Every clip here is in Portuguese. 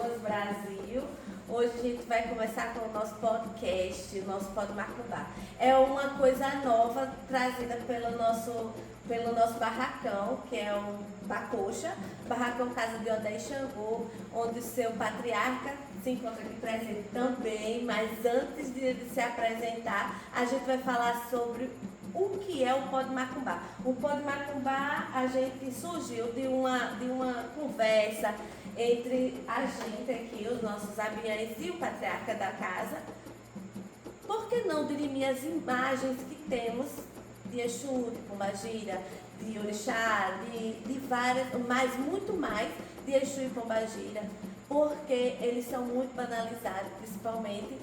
Alagoas, Brasil. Hoje a gente vai começar com o nosso podcast, o nosso Pod Macubá. É uma coisa nova trazida pelo nosso barracão, que é o Bacoxa, barracão Casa de Odé e Xangô, onde o seu patriarca se encontra aqui presente também, mas antes de se apresentar, a gente vai falar sobre o que é o Pod Macubá. O Pod Macubá, a gente surgiu de uma conversa entre a gente aqui, os nossos abiães e o patriarca da casa. Por que não dirimir as imagens que temos de Exu, de Pombagira, de Orixá, de várias, mas muito mais de Exu e Pombagira, porque eles são muito banalizados, principalmente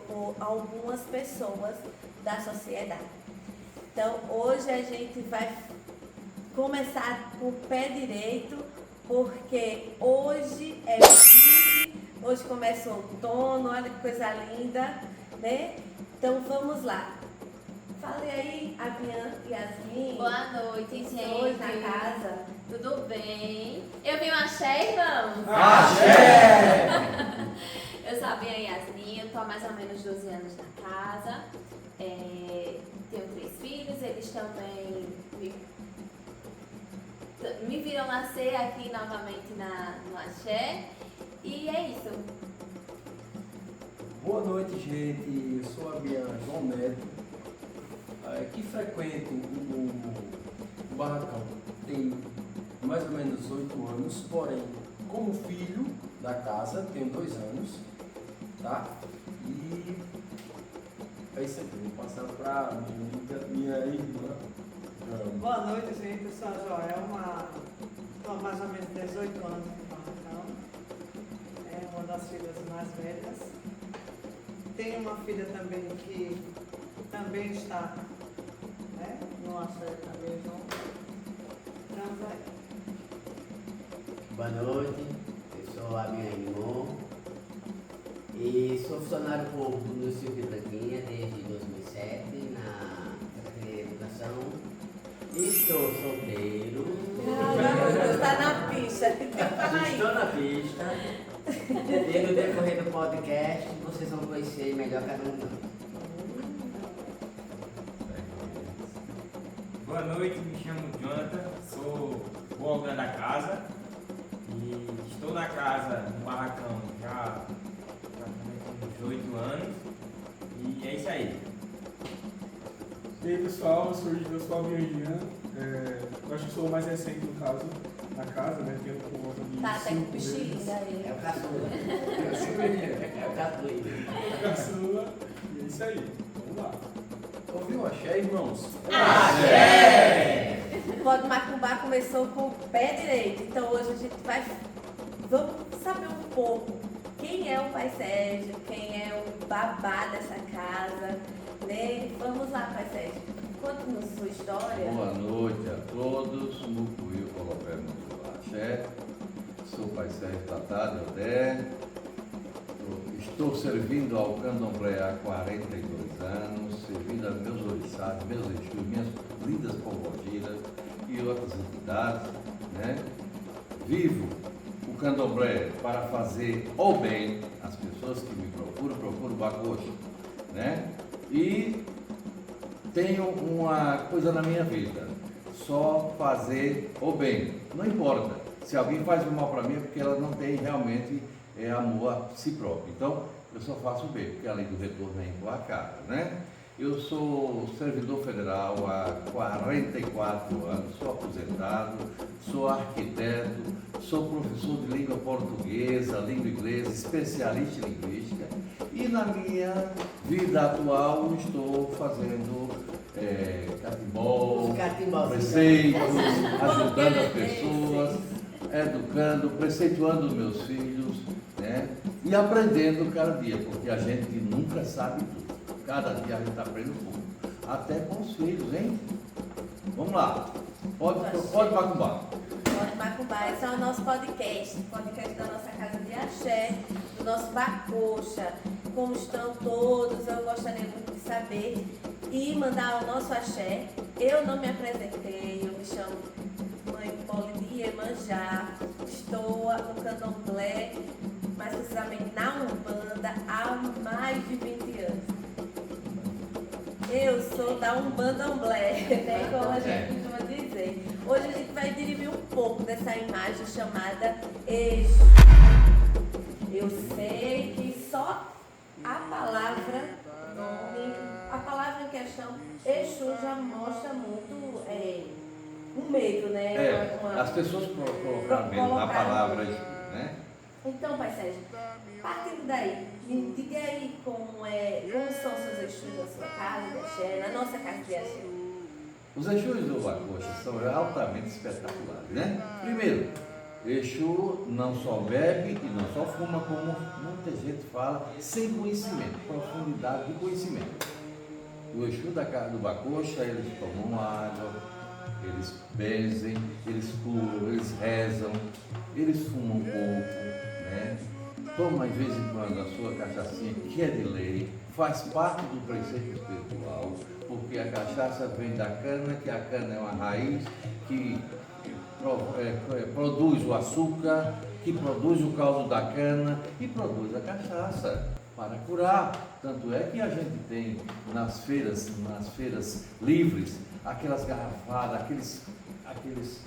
por algumas pessoas da sociedade. Então, hoje a gente vai começar com o pé direito, porque hoje é 15, hoje começa o outono, olha que coisa linda, né? Então, vamos lá. Fale aí, Abian e Yasmin. Boa noite, gente. Hoje na casa. Tudo bem? Eu vim um axé, irmão? Axé! Eu sou a Abian Yasmin, eu estou há mais ou menos 12 anos na casa. Tenho 3 filhos, eles também me viram nascer aqui novamente no axé. E é isso. Boa noite, gente. Eu sou a Abian João Neto, que frequento o barracão. Tem mais ou menos 8 anos, porém, como filho da casa, tenho 2 anos, tá? E é isso aí, vou passar para minha irmã. Boa noite, gente. Eu sou a Joelma, estou há mais ou menos 18 anos no barracão. É uma das filhas mais velhas. Tenho uma filha também que também está, né, no axé também junto. Estamos aí. Boa noite, eu sou a Abian Imon e sou funcionário público do município de Branquinha desde 2007 na Secretaria de Educação. Estou solteiro. Está na pista. Estou na pista. E no decorrer do podcast vocês vão conhecer melhor cada um de nós. Boa noite, me chamo Jonathan, sou o órgão da casa e estou na casa, no barracão, já uns 8 anos e é isso aí. E aí pessoal, eu sou a Abian, eu acho que sou o mais recente no caso, na casa, né? Tenho por volta de Tá até com 5 meses. bexiga aí. É o caçula. É o caçula. Caçula, e é isso aí, vamos lá. Ouviu o axé, irmãos? Axé! O Pod Macubá começou com o pé direito, então hoje a gente vamos saber um pouco quem é o Pai Sérgio, quem é o babá dessa casa, né? Vamos lá, Pai Sérgio, conte-nos sua história. Boa noite a todos, Mucuio Colopé Mundo Axé, sou Pai Sérgio Tatá de Odé, estou servindo ao Candomblé há 42 anos, servindo a meus orixás, meus exus, minhas lindas pombogiras e outras entidades, né? Vivo o Candomblé para fazer o bem às pessoas que me procuram o Bacoxa, né? E tenho uma coisa na minha vida, só fazer o bem. Não importa se alguém faz o mal para mim, é porque ela não tem realmente amor a si próprio. Então, eu só faço o bem, porque a lei do retorno é implacável, né? Eu sou servidor federal há 44 anos, sou aposentado, sou arquiteto, sou professor de língua portuguesa, língua inglesa, especialista em linguística e na minha vida atual estou fazendo catimbó, preceitos, ajudando as pessoas, educando, preceituando os meus filhos, né? E aprendendo cada dia, porque a gente nunca sabe tudo. Cada dia a gente aprende um pouco. Até com os filhos, hein? Vamos lá. Pode Macubá. Pod Macubá, esse é o nosso podcast da nossa casa de axé, do nosso Bacoxa. Como estão todos? Eu gostaria muito de saber e mandar o nosso axé. Eu não me apresentei, eu me chamo Mãe Poli de Iemanjá, estou no Candomblé, mais precisamente na Umbanda, há mais de 20 anos. Eu sou da Umbandomblé, né, como a gente costuma dizer. Hoje a gente vai dirimir um pouco dessa imagem chamada Exu. Eu sei que só a palavra em questão, Exu já mostra muito um medo, né? As pessoas colocaram mesmo na palavra, né? Então, Pai Sérgio, partindo daí, me diga aí como são seus Exus na sua casa de axé, na nossa casa de axé. Os Exus do Bacocha são altamente espetaculares, né? Primeiro, Exu não só bebe e não só fuma, como muita gente fala, sem conhecimento, profundidade de conhecimento. O Exu da casa do Bacocha, eles tomam água, eles benzem, eles pulam, eles rezam, eles fumam um pouco, né? Toma de vez em quando a sua cachaçinha, que é de lei, faz parte do preceito espiritual, porque a cachaça vem da cana, que a cana é uma raiz que produz o açúcar, que produz o caldo da cana e produz a cachaça para curar. Tanto é que a gente tem nas feiras livres, aquelas garrafadas, aqueles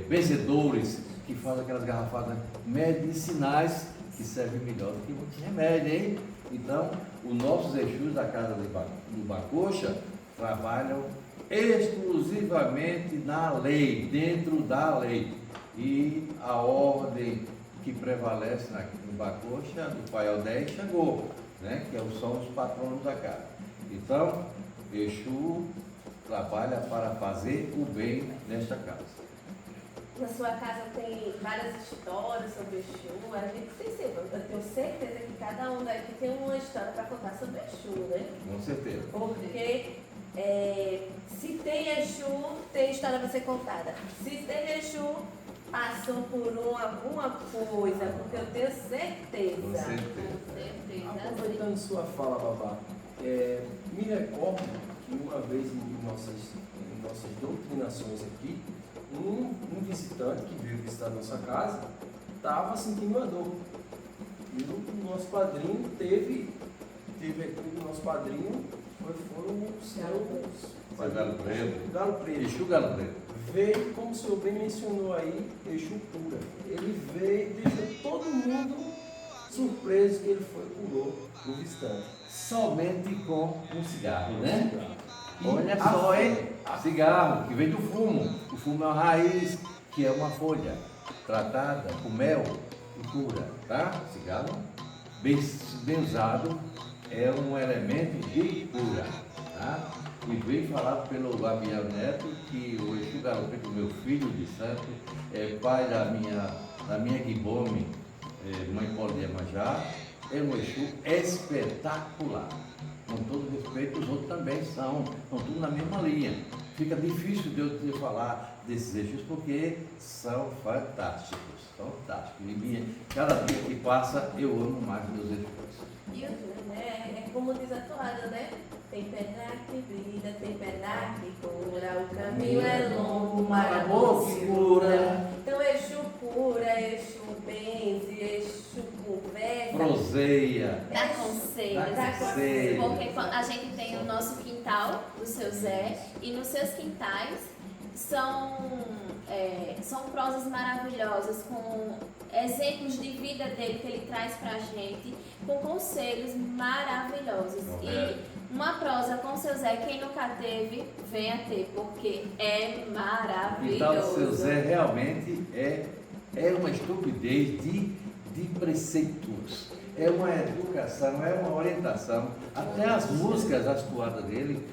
benzedores que fazem aquelas garrafadas medicinais que servem melhor do que muito remédio, hein? Então, os nossos Exus da casa do Bacocha trabalham exclusivamente na lei, dentro da lei. E a ordem que prevalece no Bacocha, do Pai Aldé, chegou, né? Que são os patronos da casa. Então, Exu trabalha para fazer o bem nesta casa. Na sua casa tem várias histórias sobre Exu, a gente precisa, eu tenho certeza que cada um daqui tem uma história para contar sobre Exu, né? Com certeza. Porque se tem Exu, tem história para ser contada. Se tem Exu, passou por alguma coisa, porque eu tenho certeza. Com certeza. Aproveitando sua fala, Babá, me recordo que uma vez em nossas doutrinações aqui, um visitante que veio visitar nossa casa estava sentindo uma dor. E o nosso padrinho teve aqui, o nosso padrinho foram os seus Galo Preto. Galo Preto. Exu Galo Preto. Veio, como o senhor bem mencionou aí, Exu cura. Ele veio, deixou todo mundo surpreso que ele curou o visitante. Somente com um cigarro, né? E olha só, hein? Cigarro, que vem do fumo. O fumo é uma raiz, que é uma folha tratada com mel e cura, tá? Cigarro, bem usado, é um elemento de cura, tá? E veio falado pelo Gabriel Neto que o Exu Galo Preto, meu filho de santo, é pai da minha Guibome, mãe Paulo de Iemanjá, é um Exu espetacular. Com todo respeito, os outros também estão tudo na mesma linha. Fica difícil de eu te falar desses Exus porque são fantásticos, fantásticos. E cada dia que passa, eu amo mais meus Exus. E né, é como diz a toada, né? Tem pedra que brilha, tem pedra que cura, o caminho é longo, mas a dor que cura. Então Exu cura, Exu benze, Exu conversa. Proseia. Dá conselhos. Dá conselhos. Porque a gente tem o nosso quintal do seu Zé e nos seus quintais são prosas maravilhosas, com exemplos de vida dele que ele traz pra gente, com conselhos maravilhosos. E uma prosa com o seu Zé, quem nunca teve, venha ter, porque é maravilhoso. Então, o seu Zé realmente é uma estupidez de preceitos. É uma educação, é uma orientação. Até as músicas, as toadas dele,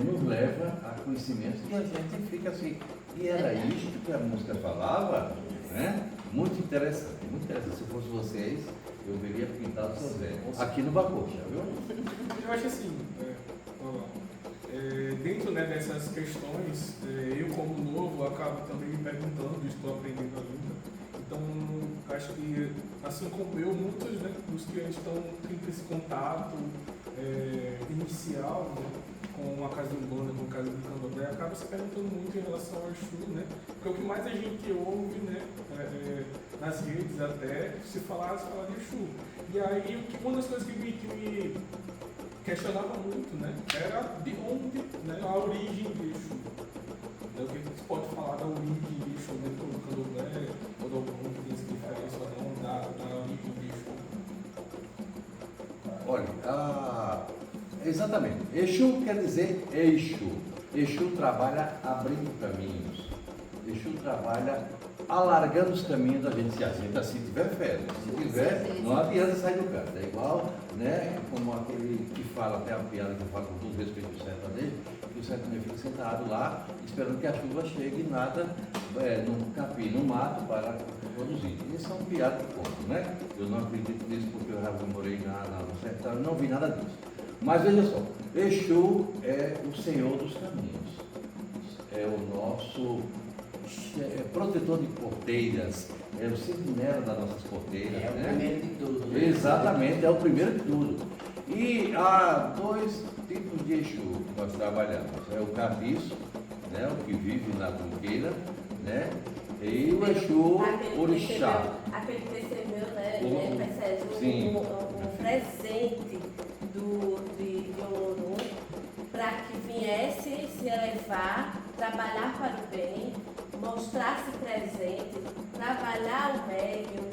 nos leva a conhecimentos que a gente fica assim. E era isto que a música falava, né? Muito interessante, muito interessante. Se fosse vocês, eu veria pintar o seu Zé. Aqui no Bacocha, viu? Eu acho assim, dentro, né, dessas questões, eu como novo acabo também me perguntando, estou aprendendo ainda. Então, acho que, assim como eu, muitos, né, dos que estão tendo esse contato inicial, né, com a casa de Umbanda, com a casa de Candomblé, acaba se perguntando muito em relação ao Exu, né? Porque o que mais a gente ouve, né, nas redes até, se falar de Exu. E aí, uma das coisas que me questionava muito, né, era de onde, né, a origem de Exu. O que você pode falar da origem de Exu dentro do Candomblé, ou de alguma diferença ou não da origem de Exu? Olha, exatamente. Exu quer dizer eixo. Exu trabalha abrindo caminhos. Exu trabalha alargando os caminhos da gente. Se a gente assim tiver fé, né? Se tiver, não adianta sair do canto. É igual, né, como aquele que fala, até a piada que eu falo com todo respeito do sertanejo, que o sertanejo fica sentado lá, esperando que a chuva chegue e nada no capim, no mato, para produzir. Isso é uma piada que conto, né? Eu não acredito nisso porque eu já morei no sertão e não vi nada disso. Mas veja só, Exu é o Senhor dos caminhos, é o nosso protetor de porteiras, é o sentinela das nossas porteiras. É o né? primeiro de tudo. Né? Exatamente, é o primeiro de tudo. E há dois tipos de Exu que nós trabalhamos. É o cabiço, né, o que vive na tranqueira, né? E o Exu Orixá. Aquele que recebeu, né, Sim. um presente de Olorum para que viesse se elevar, trabalhar para o bem, mostrar-se presente, trabalhar o médium,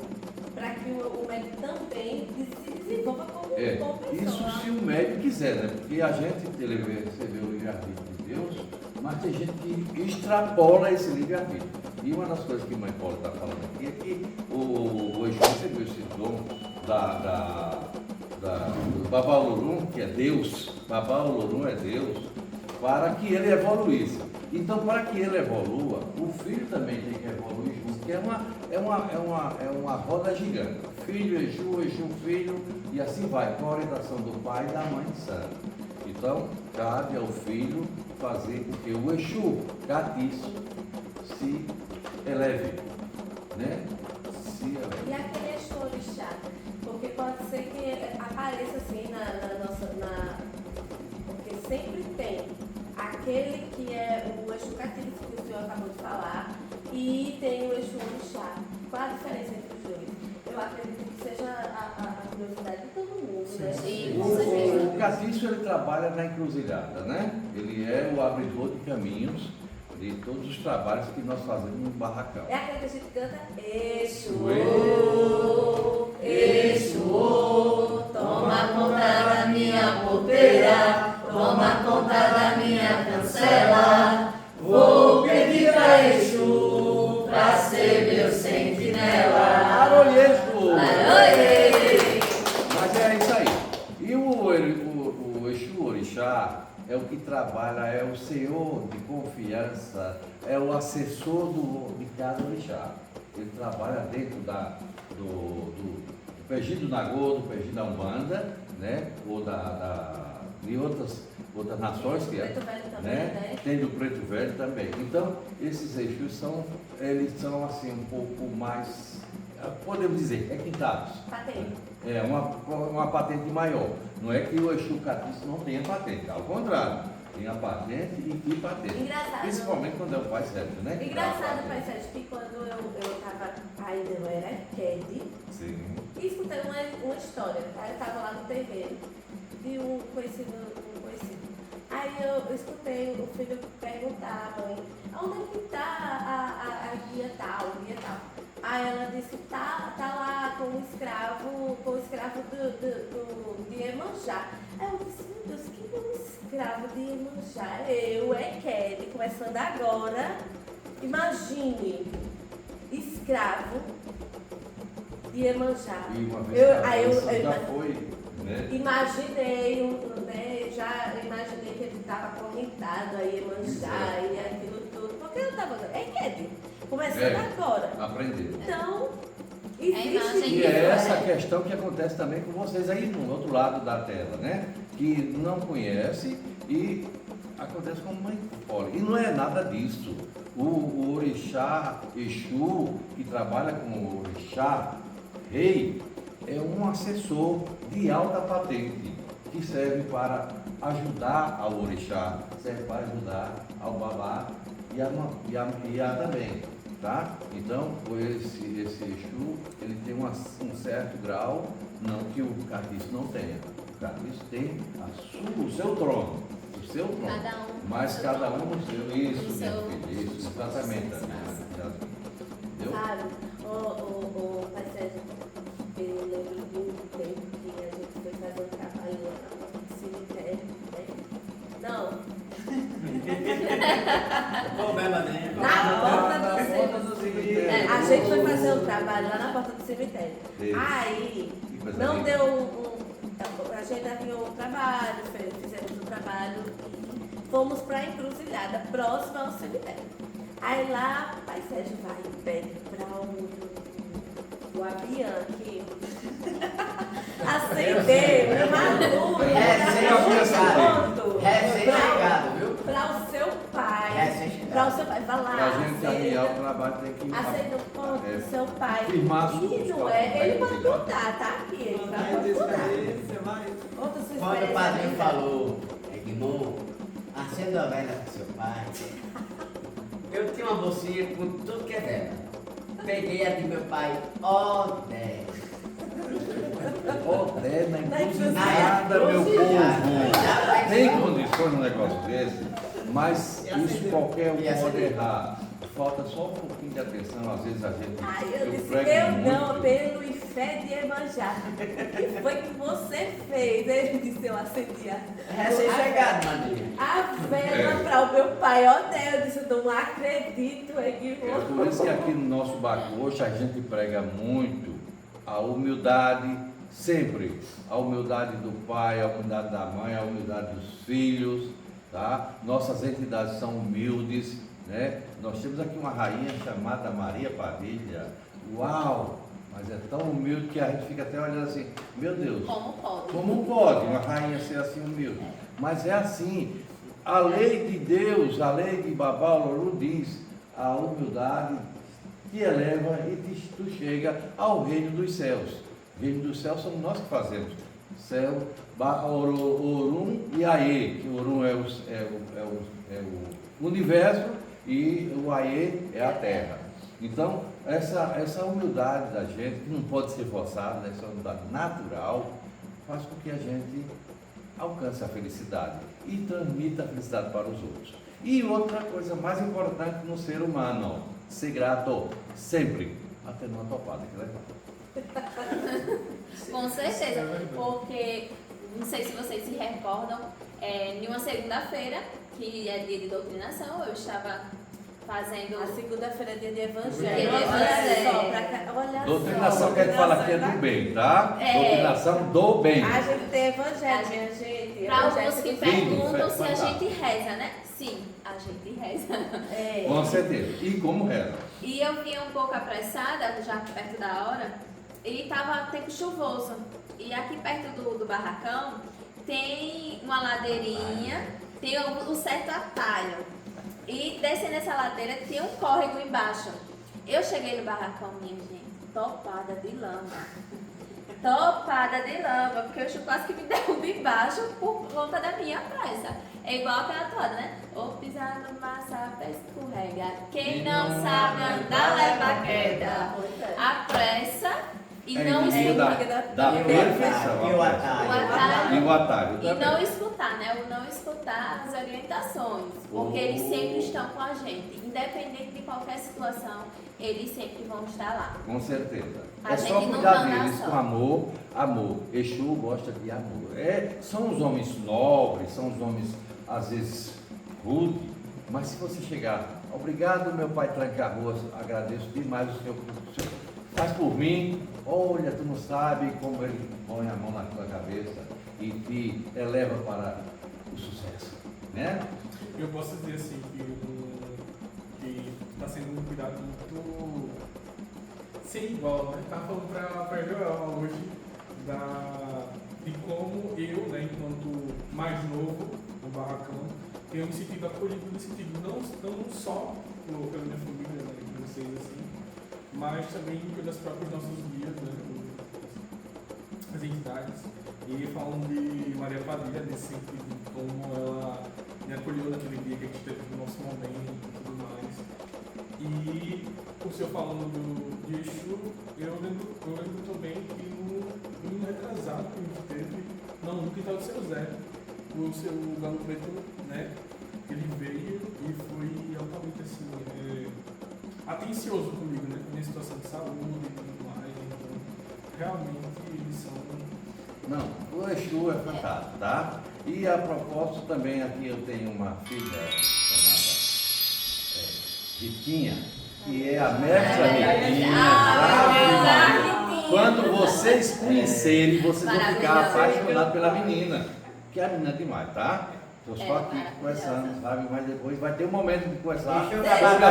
para que o médium também se desenvolva como pessoa. Isso se o médium quiser, né? Porque a gente recebeu o livre-arbítrio de Deus, mas tem gente que extrapola esse livre-arbítrio. E uma das coisas que a mãe Paula está falando aqui é que o Exu recebeu esse dom do Babá Olorum, que é Deus, Babá Olorum é Deus, para que ele evoluísse. Então, para que ele evolua, o filho também tem que evoluir junto, que é uma roda gigante. Filho, Exu, filho, e assim vai, com a orientação do pai e da mãe de santo. Então, cabe ao filho fazer com que o Exu catiço se eleve, né? Se eleve. E aquele Exu Orixá, porque pode ser que apareça assim porque sempre tem aquele que é o Exu Catílico que o senhor acabou de falar e tem o Exu Orixá. Qual a diferença entre os dois? Eu acredito que seja a curiosidade de todo mundo, né? Sim, com certeza. O catício, ele trabalha na encruzilhada, né? Ele é o abridor de caminhos de todos os trabalhos que nós fazemos no barracão. É aquele que a gente canta Exu, Exu, toma conta da minha porteira, toma conta da minha cancela. Vou pedir pra Exu pra ser meu sentinela. Aroie, Exu! Aroie! Mas é isso aí. E o Exu Orixá é o que trabalha, é o senhor de confiança, é o assessor de cada orixá. Ele trabalha dentro do Pejinho do Nagô, do Pejinho da Umbanda, né? Ou de outras nações que Preto Velho também, né? né? Tem do Preto Velho também. Então, esses Exus eles são assim um pouco mais, podemos dizer, requintados. Patente. É uma patente maior. Não é que o Exu Catício não tenha patente, ao contrário, tem a patente e que patente. Engraçado. Principalmente quando é o Pai Sérgio, né? Engraçado, Pai Sérgio, que quando eu estava ainda eu era Ked, Sim. e escutei uma história. Aí eu estava lá no terreiro de um conhecido. Aí eu escutei o filho perguntar à mãe, onde é que está a guia tal, Aí ela disse, tá lá com o escravo de Iemanjá. Aí eu disse, meu Deus, quem é um escravo de Iemanjá? Eu, Kelly, começando agora. Imagine, escravo de Iemanjá. E uma vez que já foi, né? Já imaginei que ele estava acorrentado a Iemanjá e aquilo tudo. Porque eu estava, Kelly, começando agora. Aprendeu. Então, imagem existe E é essa isso. questão que acontece também com vocês aí no outro lado da tela, né? Que não conhece e acontece com mãe Paula. E não é nada disso. O orixá, Exu, que trabalha com o orixá, rei, é um assessor de alta patente, que serve para ajudar ao orixá, serve para ajudar ao babá e a também, tá? Então, esse Exu, ele tem um certo grau, não que o Catiço não tenha. O Catiço tem o seu trono, Cada um mas no cada seu um no seu, isso, no minha seu- filha, isso, exatamente. Entendeu? Sabe, o Pai Sérgio, eu lembro de um tempo que a gente foi fazer um trabalho lá na porta do cemitério, né? Não, Problema nenhum. na porta do Volta cemitério. do cemitério. A gente foi fazer um trabalho lá na porta do cemitério. Isso. Aí, Que coisa não linda. deu a gente avinhou o trabalho, fizemos o trabalho e fomos para a encruzilhada, próxima ao cemitério. Aí lá, o Pai Sérgio vai e pede para o Abian acender uma luz Recém-chegado, viu? para o seu pai. Recém-chegado. Para o seu pai. Vai lá, Pra gente caminhar o acenda. trabalho tem que Acenda o ponto É, do seu pai. firmar as E luzes, não tá? é, ele Aí pode você vai. contar, tá aqui. Ele Conta vai aí tua contar. experiência, vai. Conta a sua Quando o experiência. padrinho falou, Edmond, acenda a vela com seu pai, eu tinha uma bolsinha com tudo que é vela. Peguei a de meu pai, ó, 10. Odé na Na encruzilhada, meu encruzilhada. povo. Tem condições num negócio desse, mas E isso acender. qualquer um E pode acender. errar. Falta só um pouquinho de atenção, às vezes a gente. Aí eu disse, prego eu muito. não, pelo e fé de Emanjá. O que foi que você fez? Ele disse, eu acendi Recém-chegado, madrinha. a vela É. para o meu pai. Ó, eu disse, eu não acredito, é que É por isso que aqui no nosso Bacuoxa a gente prega muito a humildade, sempre. A humildade do pai, a humildade da mãe, a humildade dos filhos, tá? Nossas entidades são humildes, né? Nós temos aqui uma rainha chamada Maria Padilha. Uau! Mas é tão humilde que a gente fica até olhando assim, meu Deus, Como pode? como pode uma rainha ser assim humilde? Mas é assim, a lei de Deus, a lei de Babá Loru diz, a humildade te eleva e tu chega ao reino dos céus. O reino dos céus somos nós que fazemos. Céu, barra Orum e Aê, que o Orum é o universo e o Aê é a terra. Então, essa humildade da gente, que não pode ser forçada, essa humildade natural, faz com que a gente alcance a felicidade e transmita a felicidade para os outros. E outra coisa mais importante no ser humano, ser grato, sempre, até numa topada, que legal. Com certeza, porque não sei se vocês se recordam, em uma segunda-feira, que é dia de doutrinação, eu estava fazendo. A segunda-feira é dia de evangelho. Dia de Olha evangelho. só, olha Doutrinação só. que a gente fala aqui é do bem, tá? É. Doutrinação do bem. A gente tem evangelho, minha gente. Para alguns que Evangelho perguntam se a fantástico. gente reza, né? Sim, a gente reza. É. Com certeza. E como reza? E eu vinha um pouco apressada, já perto da hora, e estava tempo chuvoso. E aqui perto do barracão tem uma ladeirinha, tem um certo atalho. E descendo essa ladeira tinha um córrego embaixo. Eu cheguei no barracão, minha gente, topada de lama. Topada de lama, porque o Chu quase que me derruba embaixo por conta da minha pressa. É igual aquela toada, né? Ou pisar no massa, pé escorrega. Quem não sabe andar leva queda. A pressa e É não inimigo escutar. da E o perfeição. atalho, e o atalho. O atalho. E o atalho E também. não escutar, né? O não escutar as orientações. Porque eles sempre estão com a gente. Independente de qualquer situação, eles sempre vão estar lá. Com certeza. A É só gente não cuidar manda deles só. com amor, amor. Exu gosta de amor. São os homens nobres, são os homens, às vezes, rudes, mas se você chegar, obrigado meu pai Tranca-Ruas, agradeço demais o senhor faz por mim, olha, tu não sabe como ele põe a mão na tua cabeça e te eleva para o sucesso, né? Eu posso dizer assim que está sendo um cuidado muito sem igual, né? Estava falando para Joel hoje de como eu, né, enquanto mais novo no barracão, tenho me sentido acolhido no sentido não só pela minha família, né, por vocês assim, mas também pelas próprias nossas guias, né, as entidades. E falando de Maria Padilha, nesse sentido, de como ela me acolheu naquele dia que a gente teve o nosso momento e tudo mais. E o senhor falando de Exu, eu lembro também que no retrasado que a gente teve, não, no quintal do seu Zé, o seu Galo Preto, né? Ele veio e foi altamente assim, atencioso comigo, né? Minha situação de saúde e tudo mais. Então, realmente eles são. Não, o Exu é fantástico, tá? E a propósito também aqui eu tenho uma filha chamada Ritinha, que é a mestra Ritinha. Quando vocês conhecerem, vocês vão ficar apaixonados pela menina, que a menina é demais, tá? Estou só aqui conversando, sabe? Mas depois vai ter um momento de conversar. Deixa eu gravar.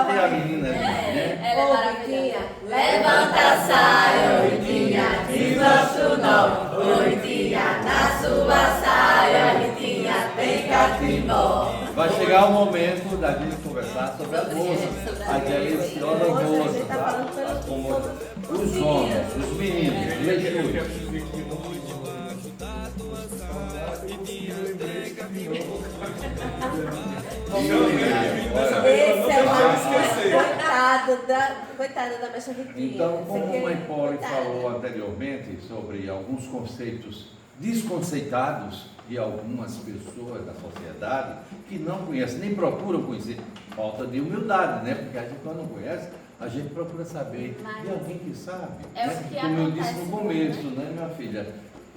É a menina, né? Ela é maravilhosa. Levanta a saia, Ritinha, diz nosso nome. Ritinha, na sua saia, Ritinha, tem catimbó. Vai chegar o momento da gente conversar sobre as moças, as deliciosas moças, tá? Os homens, os meninos, os Exus. Esse é o coitada da mecha Ritinha. Então, como a mãe Poli falou anteriormente sobre alguns conceitos desconceitados de algumas pessoas da sociedade que não conhecem, nem procuram conhecer, falta de humildade, né? Porque a gente, quando não conhece, a gente procura saber de alguém que sabe. É né? o que Como eu disse acontece no começo, né, minha filha?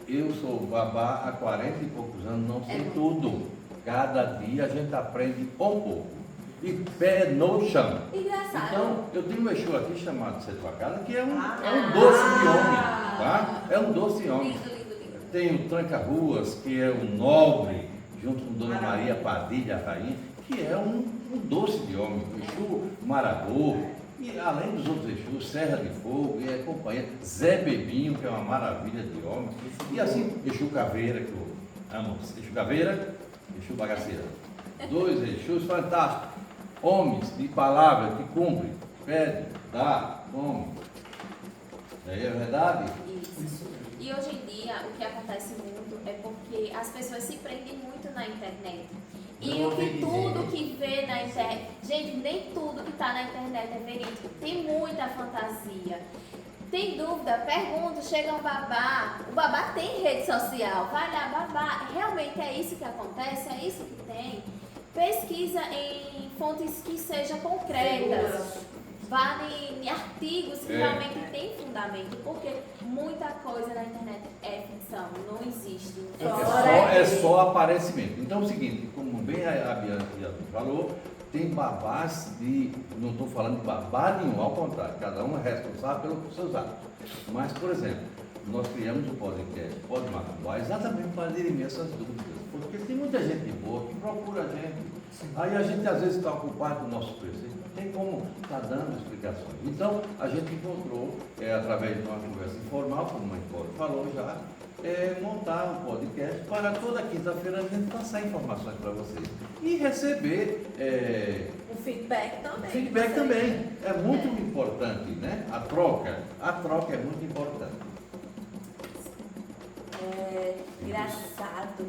Eu sou babá há 40 e poucos anos, não sei tudo. Cada dia a gente aprende um pouco. E pé no chão. Engraçado. Então, eu tenho um Exu aqui chamado Setuacada, que é um doce de homem, tá? É um doce de homem. Lindo, lindo, lindo. Tem o Tranca-Ruas, que é um nobre, junto com Dona Maria Padilha, a rainha, que é um doce de homem. O Exu Marabô, e além dos outros Exus, Serra de Fogo, e a companhia Zé Bebinho, que é uma maravilha de homem. E assim, Exu Caveira, que eu amo. Exu Caveira, Exu Bagaceira. Dois Exus fantásticos. Homens de palavra que cumprem, pede, dá, come. Aí é verdade? Isso. E hoje em dia, o que acontece muito é porque as pessoas se prendem muito na internet. E o que tudo que vê na internet... Gente, nem tudo que está na internet é verídico. Tem muita fantasia. Tem dúvida? Pergunta, chega um babá. O babá tem rede social. Vai lá, babá. Realmente é isso que acontece? É isso que tem? Pesquisa em fontes que sejam concretas. Vá em artigos que realmente têm fundamento. Porque muita coisa na internet é ficção. Não existe. É só aparecimento. Então é o seguinte, como bem a Bianca falou, tem babás de... Não estou falando de babá nenhum, ao contrário. Cada um é responsável pelos seus atos. Mas, por exemplo, nós criamos um podcast, Pode Macumbar, exatamente para dirimir essas dúvidas. Porque tem muita gente boa que procura a gente. Aí a gente às vezes está ocupado com o nosso preceito, não tem como estar dando explicações. Então a gente encontrou, através de uma conversa informal, como a mãe Poli falou já, montar um podcast para toda quinta-feira a gente passar informações para vocês. E receber O feedback também. feedback também. É muito importante, né? A troca é muito importante. Engraçado,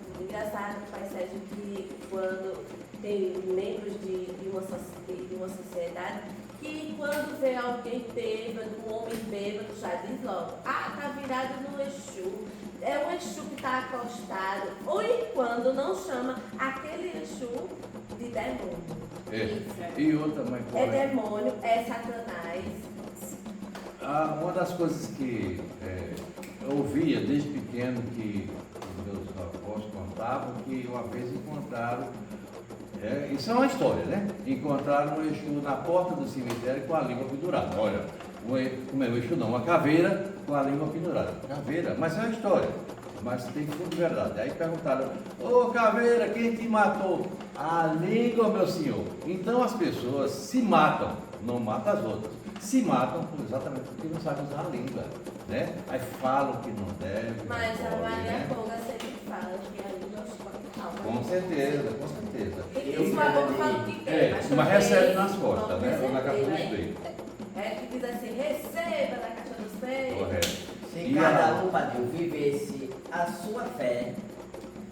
Pai Sérgio, que quando tem membros de uma sociedade, que quando vê alguém bêbado, um homem bêbado, já diz logo, tá virado no Exu, é um Exu que está acostado, ou e quando não chama aquele Exu de demônio. E outra, mãe Poli, É demônio, é Satanás. uma das coisas que eu ouvia desde pequeno, que os meus avós contavam, que uma vez encontraram, isso é uma história, né? Encontraram um Exu na porta do cemitério com a língua pendurada. Olha, como é o Exu não, uma caveira com a língua pendurada. Caveira, mas é uma história, mas tem fundo de verdade. Aí perguntaram, caveira, quem te matou? A língua, meu senhor. Então as pessoas se matam, não matam as outras. Se matam exatamente porque não sabem usar a língua, né? Aí falam que não deve. Mas a Maria né? Boga sempre fala que a língua é Com certeza, com certeza. Isso a boca fala o que tem, Mas também recebe nas costas, vamos né? Ou na caixa dos receber, peitos. que diz assim, receba na caixa dos peitos. Correto. Se E cada ela- um, padrinho, vivesse a sua fé,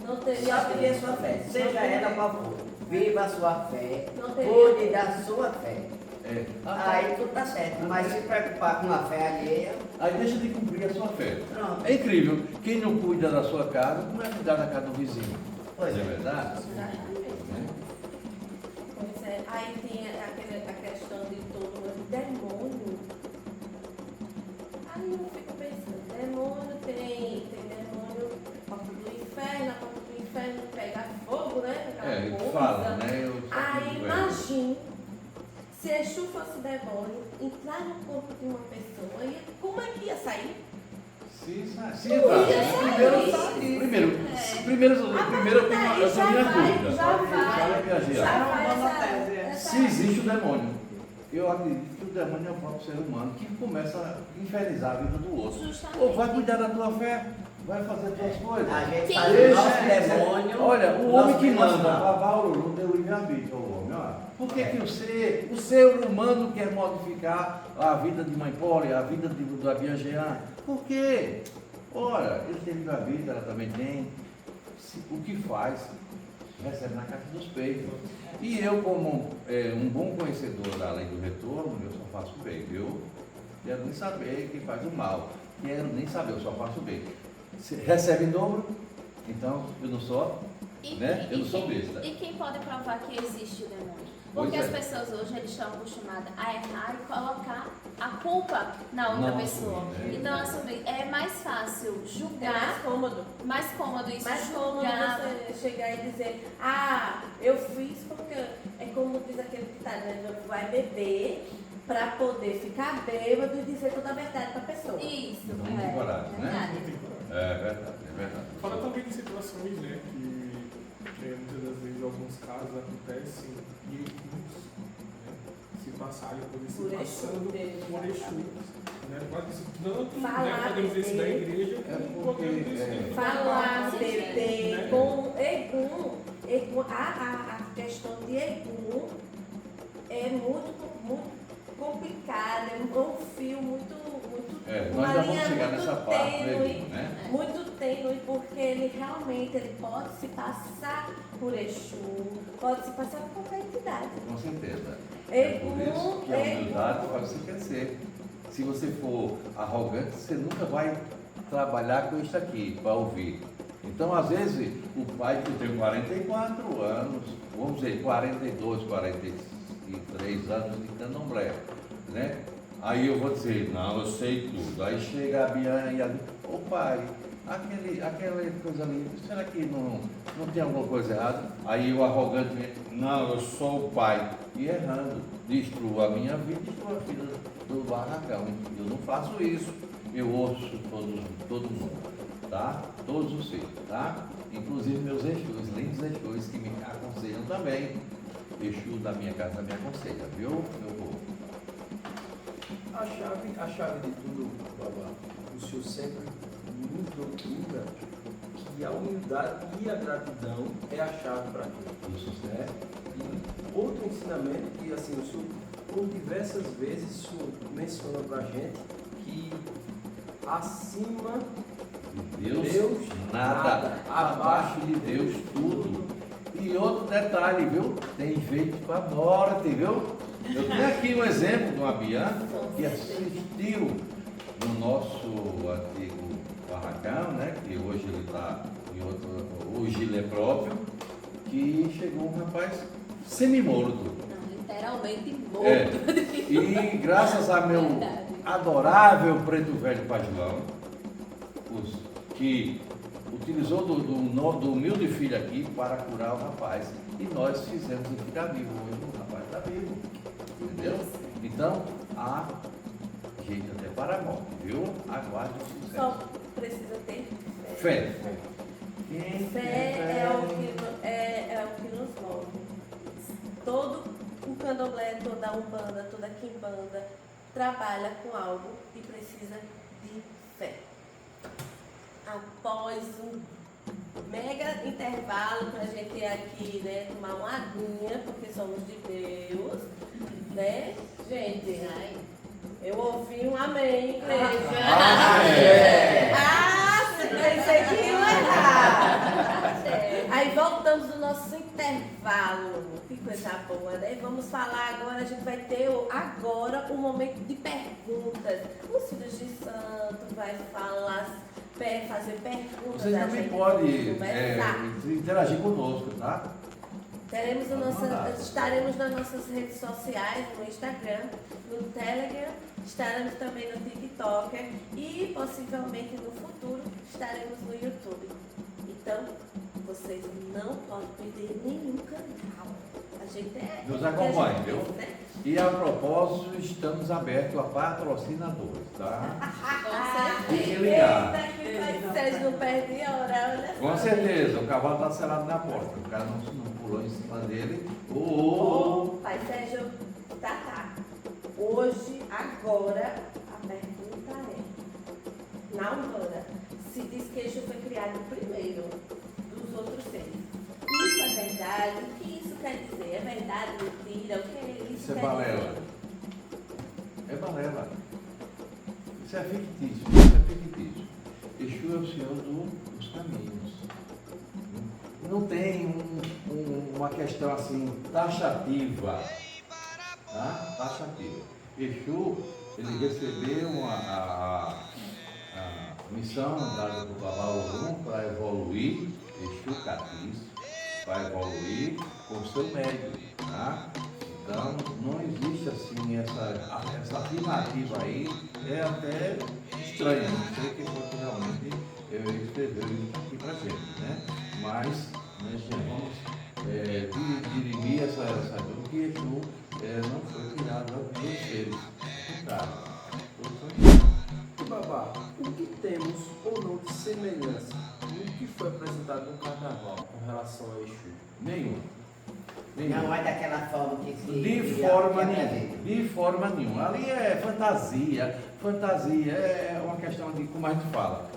Não teria só viver a sua fé, seja ela qual for, viva a sua fé, Não teria- cuide da sua fé. É. Aí tudo tá certo, mas se preocupar com a fé alheia, Aí deixa de cumprir a sua fé. pronto. É incrível. Quem não cuida da sua casa, não vai cuidar da casa do vizinho. Pois Não é é. verdade? Exatamente. Né? Pois é. Aí tem a questão de todo o demônio. Aí eu fico pensando, demônio tem demônio, porta do inferno, a porta do inferno pega fogo, né? Aquela É, coisa. fala, né? Eu Aí imagine se Exu fosse demônio, entrar no corpo de uma pessoa, como é que ia sair? Se entrar. Primeiro eu tenho já minha vai, dúvida. já vai. Já viajei. Já uma vai boa essa- tese, é. essa- Se existe o demônio, eu acredito que o demônio é o próprio ser humano que começa a infernizar a vida do outro. Justamente. Ou vai cuidar da tua fé, vai fazer as tuas coisas. A gente Quem- faz o Deixa, nosso demônio. Olha, o nosso homem que manda, devocional. Paulo não deu livre-arbítrio ao homem. Olha. Por que, que o ser humano quer modificar a vida de Mãe Poli, a vida da Biangean? Por quê? Ora, ele tem livre-arbítrio, ela também tem. O que faz, recebe na caixa dos peitos. E eu, como um bom conhecedor da lei do retorno, eu só faço bem. Eu quero nem saber quem faz o mal. Quero nem saber, eu só faço bem. Se recebe em dobro, então eu não sou, né? Eu não sou besta. E quem pode provar que existe o demônio? Pois Porque é. as pessoas hoje eles estão acostumadas a errar e colocar a culpa na outra Não pessoa. assumir, né? E não assumir. É mais fácil É mais julgar, cômodo. mais cômodo isso, Mais cômodo julgar. você chegar e dizer, ah, eu fiz porque é como diz aquele ditado, né? Vai beber para poder ficar bêbado e dizer toda a verdade para a pessoa. Isso, Não tem coragem, né? verdade. Não tem coragem. É verdade. Fala também de situações, né, que muitas das vezes alguns casos acontecem e muitos, né, se passarem por isso, Por Exu, passando por Exu, né, pode ser tanto, Falar, né, podemos dizer isso da beber. igreja, É como porque, podemos dizer é. isso do Falar, trabalho, beber, né? com Egum, a questão de Egum é muito complicada, é um fio muito Nós já vamos linha chegar muito nessa parte, tênue, né? muito tênue, porque ele realmente pode se passar por Exu, pode se passar por qualquer entidade. Com certeza. É Egum, por isso que a humildade faz você crescer. Se você for arrogante, você nunca vai trabalhar com isso aqui, para ouvir. Então, às vezes, o pai que tem 44 anos, vamos dizer, 42, 43 anos de candomblé, né? Aí eu vou dizer, não, eu sei tudo. Aí chega a Bianca e ali, ô pai, aquela coisa ali, será que não tem alguma coisa errada? Aí o arrogante vem, não, eu sou o pai. E errando, destruo a minha vida, destruo a vida do barracão. Eu não faço isso. Eu ouço todo mundo, tá? Todos os filhos, tá? Inclusive meus Exus, lindos Exus que me aconselham também. Exu da minha casa me aconselha, viu, meu povo? A chave de tudo, Babá, o senhor sempre nos doutrina que a humildade e a gratidão é a chave para tudo. Do sucesso. Né? E outro ensinamento que assim, o senhor, por diversas vezes, o senhor menciona para a gente que acima Deus, nada, abaixo de Deus tudo. E outro detalhe, viu? Tem jeito para morte, viu? Eu tenho aqui um exemplo de uma Bianca que assistiu no nosso antigo barracão, né? Que hoje ele está em outro, hoje ele é próprio, que chegou um rapaz semi-morto. Não, literalmente morto. E graças a meu Verdade. adorável preto velho Pajulão, que utilizou do humilde filho aqui para curar o rapaz. E nós fizemos ele ficar vivo. Hoje o rapaz está vivo. Entendeu? Então, há jeito até para a morte, viu? Aguarde o sucesso. Só precisa ter Fé. Quem Fé tem é o que nos move. Todo o candomblé, toda a umbanda, toda a quimbanda trabalha com algo e precisa de fé. Após um mega intervalo para a gente ir aqui, né, tomar uma aguinha, porque somos de Deus, né, gente? Ai, Eu ouvi um amém, igreja. Amém. Pensei que ia errar. Aí voltamos no nosso intervalo. Que coisa boa, né? Vamos falar agora, a gente vai ter agora um momento de perguntas. Os filhos de santo vai falar, fazer perguntas. Você a também gente pode conversar. interagir conosco, tá? Estaremos nas nossas redes sociais, no Instagram, no Telegram, estaremos também no TikTok e possivelmente no futuro estaremos no YouTube. Então, vocês não podem perder nenhum canal. A gente Nos acompanhe, viu? Né? E a propósito, estamos abertos a patrocinadores, tá? Com Fiquem certeza. ligados. Eita, que vai vocês não perdem a hora, olha só. Com certeza, o cavalo está selado na porta. O cara não pulou em cima dele. Pai Sérgio, tá. Hoje, agora, a pergunta é, na hora, se diz que Exu foi criado primeiro dos outros seres. Isso é verdade? O que isso quer dizer? É verdade, mentira? O que é isso? Isso é quer balela. dizer? É balela. Isso é fictício. Exu é o Senhor dos caminhos. Não tem uma questão assim taxativa. Tá? Taxativa. Exu, ele recebeu a missão dada por Babá Ogum para evoluir, Exu Catis, para evoluir com o seu médium. Tá? Então, não existe assim essa afirmativa aí, é até estranha, não sei quem foi que realmente escreveu isso aqui pra gente, né? Mas nós vamos dirimir essa dúvida que Exu não foi criado dos seres. Babá, o que temos ou não de semelhança no que foi apresentado no carnaval com relação a Exu? Nenhum. Não é daquela forma que se... De forma nenhuma. Ali é fantasia. Fantasia é uma questão de, como a gente fala,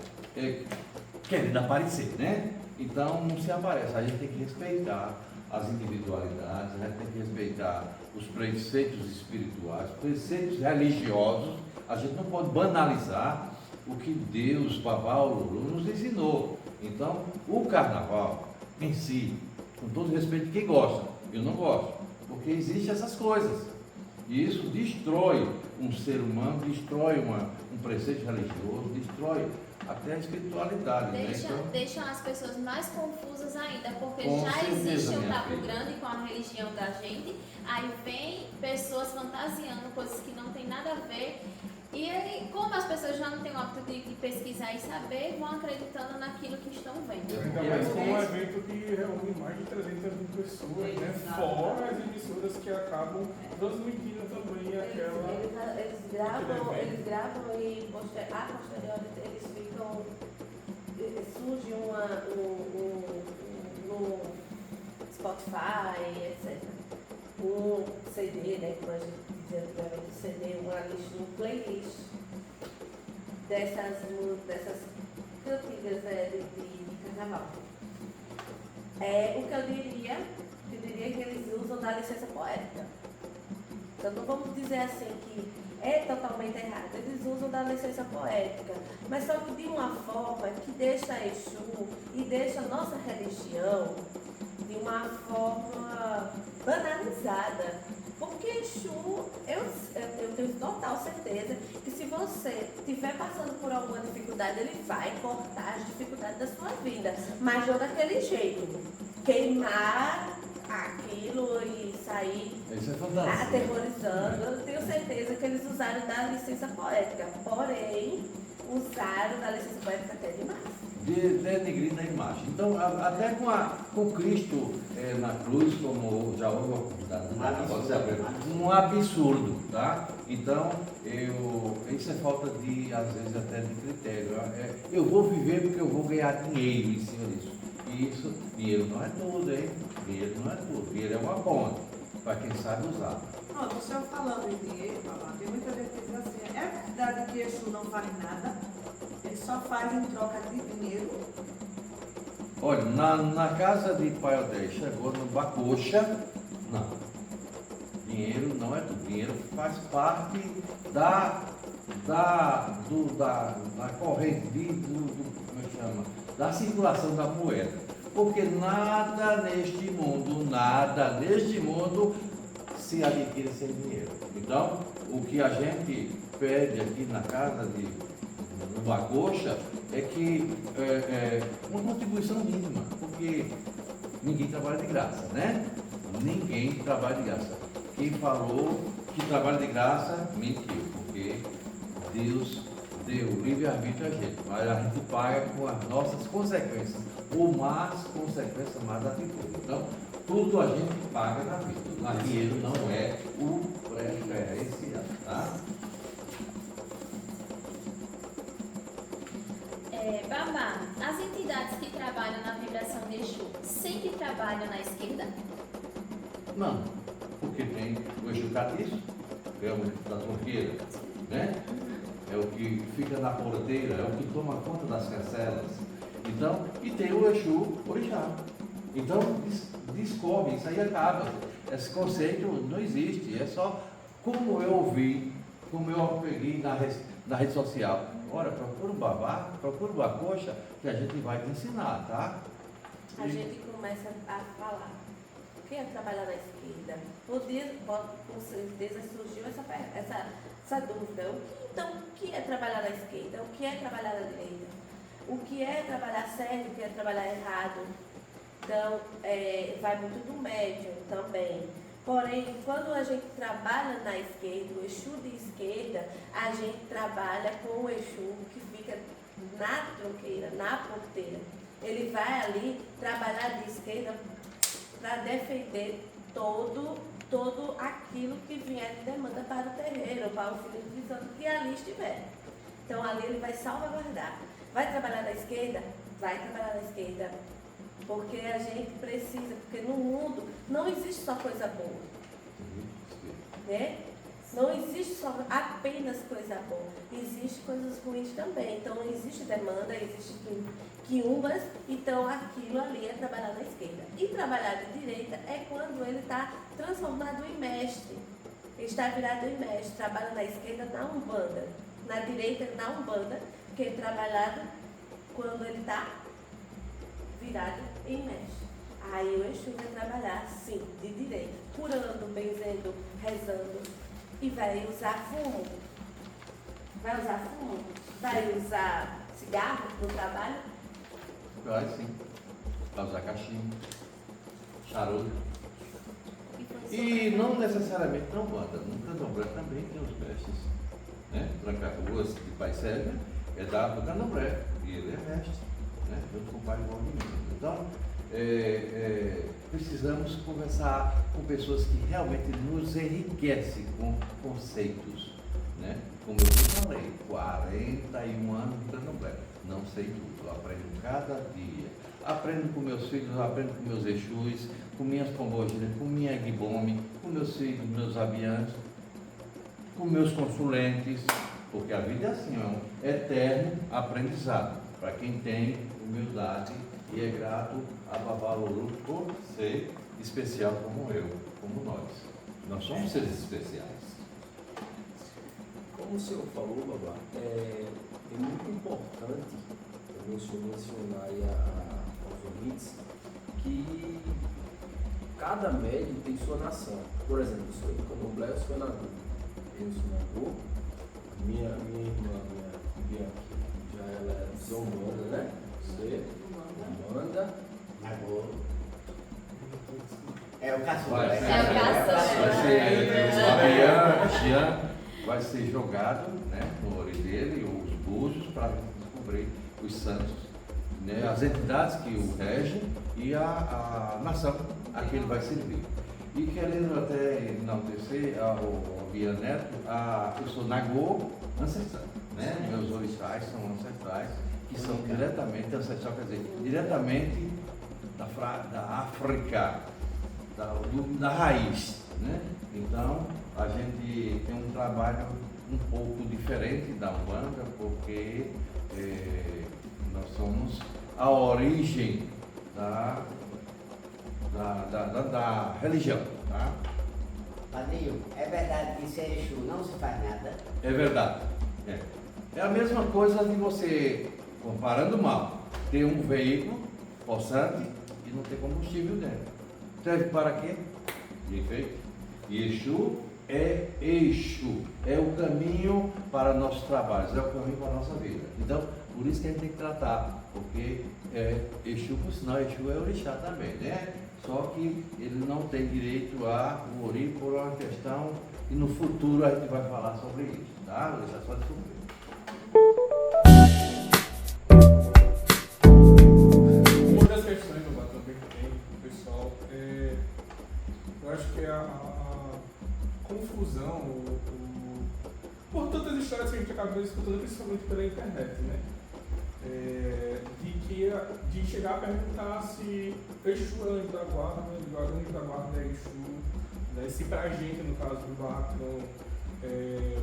querendo aparecer, né? Então não se aparece. A gente tem que respeitar as individualidades, a gente tem que respeitar os preceitos espirituais, preceitos religiosos. A gente não pode banalizar o que Deus, Babá Lulu, nos ensinou. Então, o carnaval em si, com todo respeito de quem gosta, eu não gosto, porque existem essas coisas. E isso destrói um ser humano, destrói um preceito religioso, destrói até a espiritualidade. Deixam as pessoas mais confusas ainda, porque Com já certeza, existe um minha tabu filha. grande com a religião da gente, aí vem pessoas fantasiando coisas que não tem nada a ver. E aí, como as pessoas já não têm o hábito de pesquisar e saber, vão acreditando naquilo que estão vendo. Ainda mais com um evento que reúne mais de 300 mil pessoas, né? Fora as emissoras que acabam transmitindo também aquela... Eles gravam e a posteriori eles ficam. Surge no Spotify, etc. Um CD, né? Como a gente dizia antigamente, CD, uma lista, um playlist dessas cantigas de carnaval. O que eu diria que eles usam da licença poética. Então não vamos dizer assim que é totalmente errado, eles usam da licença poética, mas só que de uma forma que deixa Exu e deixa a nossa religião de uma forma banalizada. Porque Exu, eu tenho total certeza que se você estiver passando por alguma dificuldade, ele vai cortar as dificuldades da sua vida, mas não daquele jeito, queimar aquilo e sair Isso é fantasia. aterrorizando. Eu tenho certeza que eles usaram da licença poética, porém usaram da licença poética até demais. Denegrindo a imagem. Então, até com Cristo na cruz, como já houve a oportunidade, um absurdo, tá? Então, isso é falta de, às vezes, até de critério. Eu vou viver porque eu vou ganhar dinheiro em cima disso. E isso, dinheiro não é tudo, hein? Dinheiro não é tudo. Dinheiro é uma ponte, para quem sabe usar. Pronto, o senhor falando em dinheiro, babá, tem muita gente que diz assim, é verdade que Exu não faz nada? Ele só faz em troca de dinheiro? Olha, na casa de Pai Odé, chegou no Bacoxa, não. Dinheiro não é tudo. Dinheiro faz parte da corrente, como é que chama? Da circulação da moeda. Porque nada neste mundo se adquire sem dinheiro. Então, o que a gente pede aqui na casa no Bacocha é que uma contribuição mínima, porque ninguém trabalha de graça, né? Ninguém trabalha de graça. Quem falou que trabalha de graça, mentiu, porque Deus deu livre-arbítrio a gente, mas a gente paga com as nossas consequências, ou mais consequências, mais atitude. Então, tudo a gente paga na vida, mas dinheiro não é o preferencial, tá? Babá, as entidades que trabalham na vibração de Exu sempre trabalham na esquerda? Não, porque tem o Exu Catiço, que é o da torqueira, né? É o que fica na porteira, é o que toma conta das cancelas. Então, e tem o Exu Orixá. Então, descobre, isso aí acaba. Esse conceito não existe, é só como eu ouvi, como eu peguei na rede social. Ora, procura um babá, procura uma coxa, que a gente vai te ensinar, tá? A gente começa a falar. O que é trabalhar na esquerda? Com certeza surgiu essa dúvida. Então, o que é trabalhar na esquerda? O que é trabalhar na direita? O que é trabalhar certo? O que é trabalhar errado? Então, vai muito do médium também. Porém, quando a gente trabalha na esquerda, o Exu de esquerda, a gente trabalha com o Exu que fica na tronqueira, na porteira. Ele vai ali trabalhar de esquerda para defender todo aquilo que vier de demanda para o terreiro, para o filho de santo que ali estiver. Então, ali ele vai salvaguardar. Vai trabalhar na esquerda? Vai trabalhar na esquerda. Porque a gente precisa, porque no mundo não existe só coisa boa, né? Não existe só apenas coisa boa, existe coisas ruins também. Então existe demanda, existe quiumbas, então aquilo ali é trabalhar na esquerda. E trabalhar de direita é quando ele está transformado em mestre, ele está virado em mestre, trabalha na esquerda na Umbanda, na direita na Umbanda, que é trabalhado quando ele está virado em mestre. Aí o Exu vai trabalhar, sim, de direita, curando, benzendo, rezando. E vai usar fumo. Vai usar fumo? Vai usar cigarro no trabalho? Vai sim. Vai usar cachimbo, charuto. E não necessariamente não banda. No Candomblé também tem os mestres. Né? Tranca-ruas de Pai Sérgio é do Candomblé. E ele é mestre. Né? Junto com o pai Valdir. Então, precisamos conversar com pessoas que realmente nos enriquecem com conceitos, né? Como eu te falei, 41 anos de Candomblé, não sei tudo, eu aprendo cada dia, aprendo com meus filhos, aprendo com meus Exus, com minhas pombogiras, com minha Guibome, com meus filhos, meus abiantes, com meus consulentes, porque a vida é assim, é um eterno aprendizado, para quem tem humildade e é grato a Babá Lourou por ser especial como eu, como nós. Nós somos seres especiais. Como o senhor falou, Babá, é muito importante também o senhor mencionar aí aos ouvintes que cada médium tem sua nação. Por exemplo, eu sou do Candomblé, eu sou Nagô. Eu sou Nagô, minha irmã, minha já ela é de Umbanda, né? Você, Umbanda, Nagô. É o caçula. Vai ser Jean vai ser jogado, né, no olho dele, os búzios, para descobrir os santos, né, as entidades que o regem e a nação a que ele vai servir. E querendo até enaltecer o Bia Neto, eu sou Nagô ancestral, né? Meus orixás são ancestrais, que são diretamente ancestrais, quer dizer, diretamente da África, da raiz, né? Então, a gente tem um trabalho um pouco diferente da Umbanda, porque nós somos a origem da religião, tá? Padrinho, é verdade que sem Exu não se faz nada? É verdade. É a mesma coisa de você, comparando mal, ter um veículo possante e não ter combustível dentro. Serve para quê? De efeito. E Exu é eixo, é o caminho para nossos trabalhos, é o caminho para a nossa vida. Então, por isso que a gente tem que tratar, porque Exu, por sinal, Exu é orixá também, né? Só que ele não tem direito a morir por uma questão, e no futuro a gente vai falar sobre isso, tá? Vou deixar só descobrir. Uma das questões do também que tem, pessoal, eu acho que é a confusão, por tantas histórias que a gente acaba escutando, principalmente pela internet, né? De chegar a perguntar se Exu é anjo da guarda, anjo da guarda é Exu, né? Se pra gente, no caso do barracão,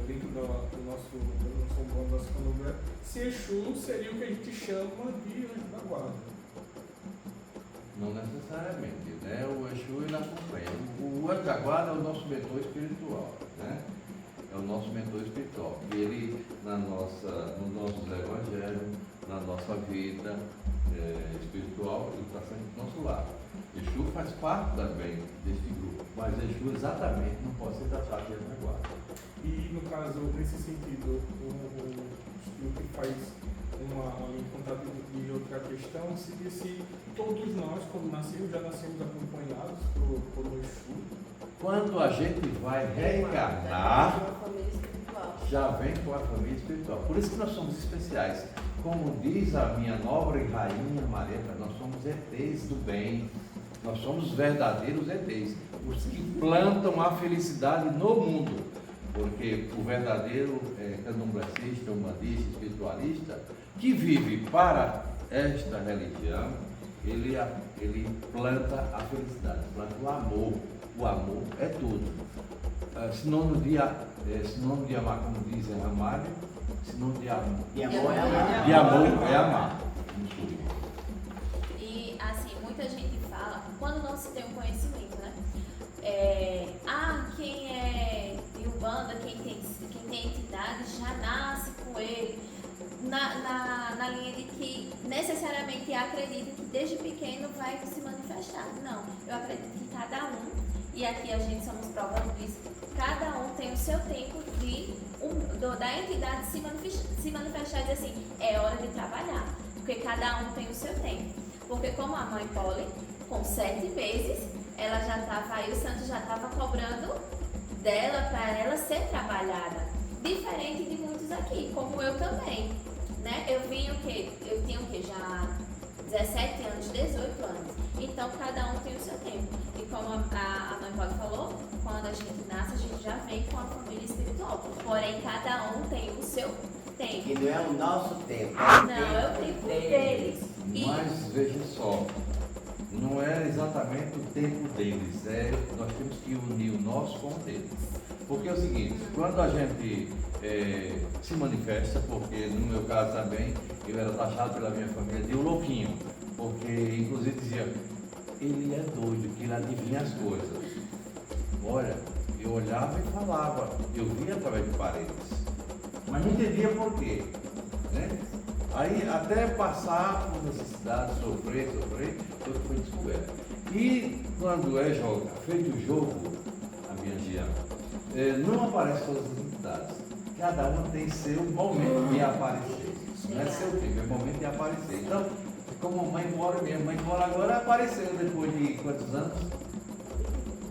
dentro do nosso umbanda, do nosso candomblé, se Exu seria o que a gente chama de anjo da guarda. Não necessariamente, né? O Exu ele acompanha. O anjo da guarda é o nosso mentor espiritual, né? É o nosso mentor espiritual. E ele, nos nossos evangelhos, na nossa vida espiritual, ele está sempre do nosso lado. Exu faz parte também deste grupo, mas Exu exatamente não pode ser tratado de anjo da guarda. E no caso, nesse sentido, o que faz uma linha de contato de outra questão seria se todos nós, quando nascemos, já nascemos acompanhados por um Exu. Quando a gente vai reencarnar, já vem com a família espiritual. Por isso que nós somos especiais. Como diz a minha nobre rainha Mareta, nós somos ETs do bem. Nós somos verdadeiros ETs. Os que plantam a felicidade no mundo. Porque o verdadeiro candomblessista, umbandista, espiritualista, que vive para esta religião, ele planta a felicidade, planta o amor. O amor é tudo. Sinônimo de amar, como dizem Ramalho, sinônimo de amor. De amor é amar. De amor é amar. E assim, muita gente fala, quando não se tem um conhecimento, né? Quem é de Umbanda, quem tem entidade já nasce com ele. Na linha de que necessariamente acredita que desde pequeno vai se manifestar. Não, eu acredito que cada um, e aqui a gente somos provando disso, cada um tem o seu tempo da entidade se manifestar e dizer assim, é hora de trabalhar, porque cada um tem o seu tempo. Porque como a mãe Polly, com 7 meses, ela já estava, aí o santo já estava cobrando dela para ela ser trabalhada. Diferente de muitos aqui, como eu também, né? Eu tinha o quê? Já 17 anos, 18 anos. Então, cada um tem o seu tempo. E como a mãe Polly falou, quando a gente nasce, a gente já vem com a família espiritual. Porém, cada um tem o seu tempo. Que não é o nosso tempo. Não, é o tempo deles. Mas veja só, não é exatamente o tempo deles, nós temos que unir o nosso com o deles. Porque é o seguinte, quando a gente se manifesta, porque no meu caso também, eu era taxado pela minha família de um louquinho, porque inclusive dizia, ele é doido, que ele adivinha as coisas. Olha, eu olhava e falava, eu via através de paredes, mas não entendia por quê, né? Aí até passar por necessidade, sofrer, tudo foi descoberto. E quando feito o jogo, a minha Giana, não aparece todas as entidades. Cada uma tem seu momento de aparecer. Não é seu tempo, é momento de aparecer. Então, como a mãe mora mesmo, mãe mora agora apareceu depois de quantos anos?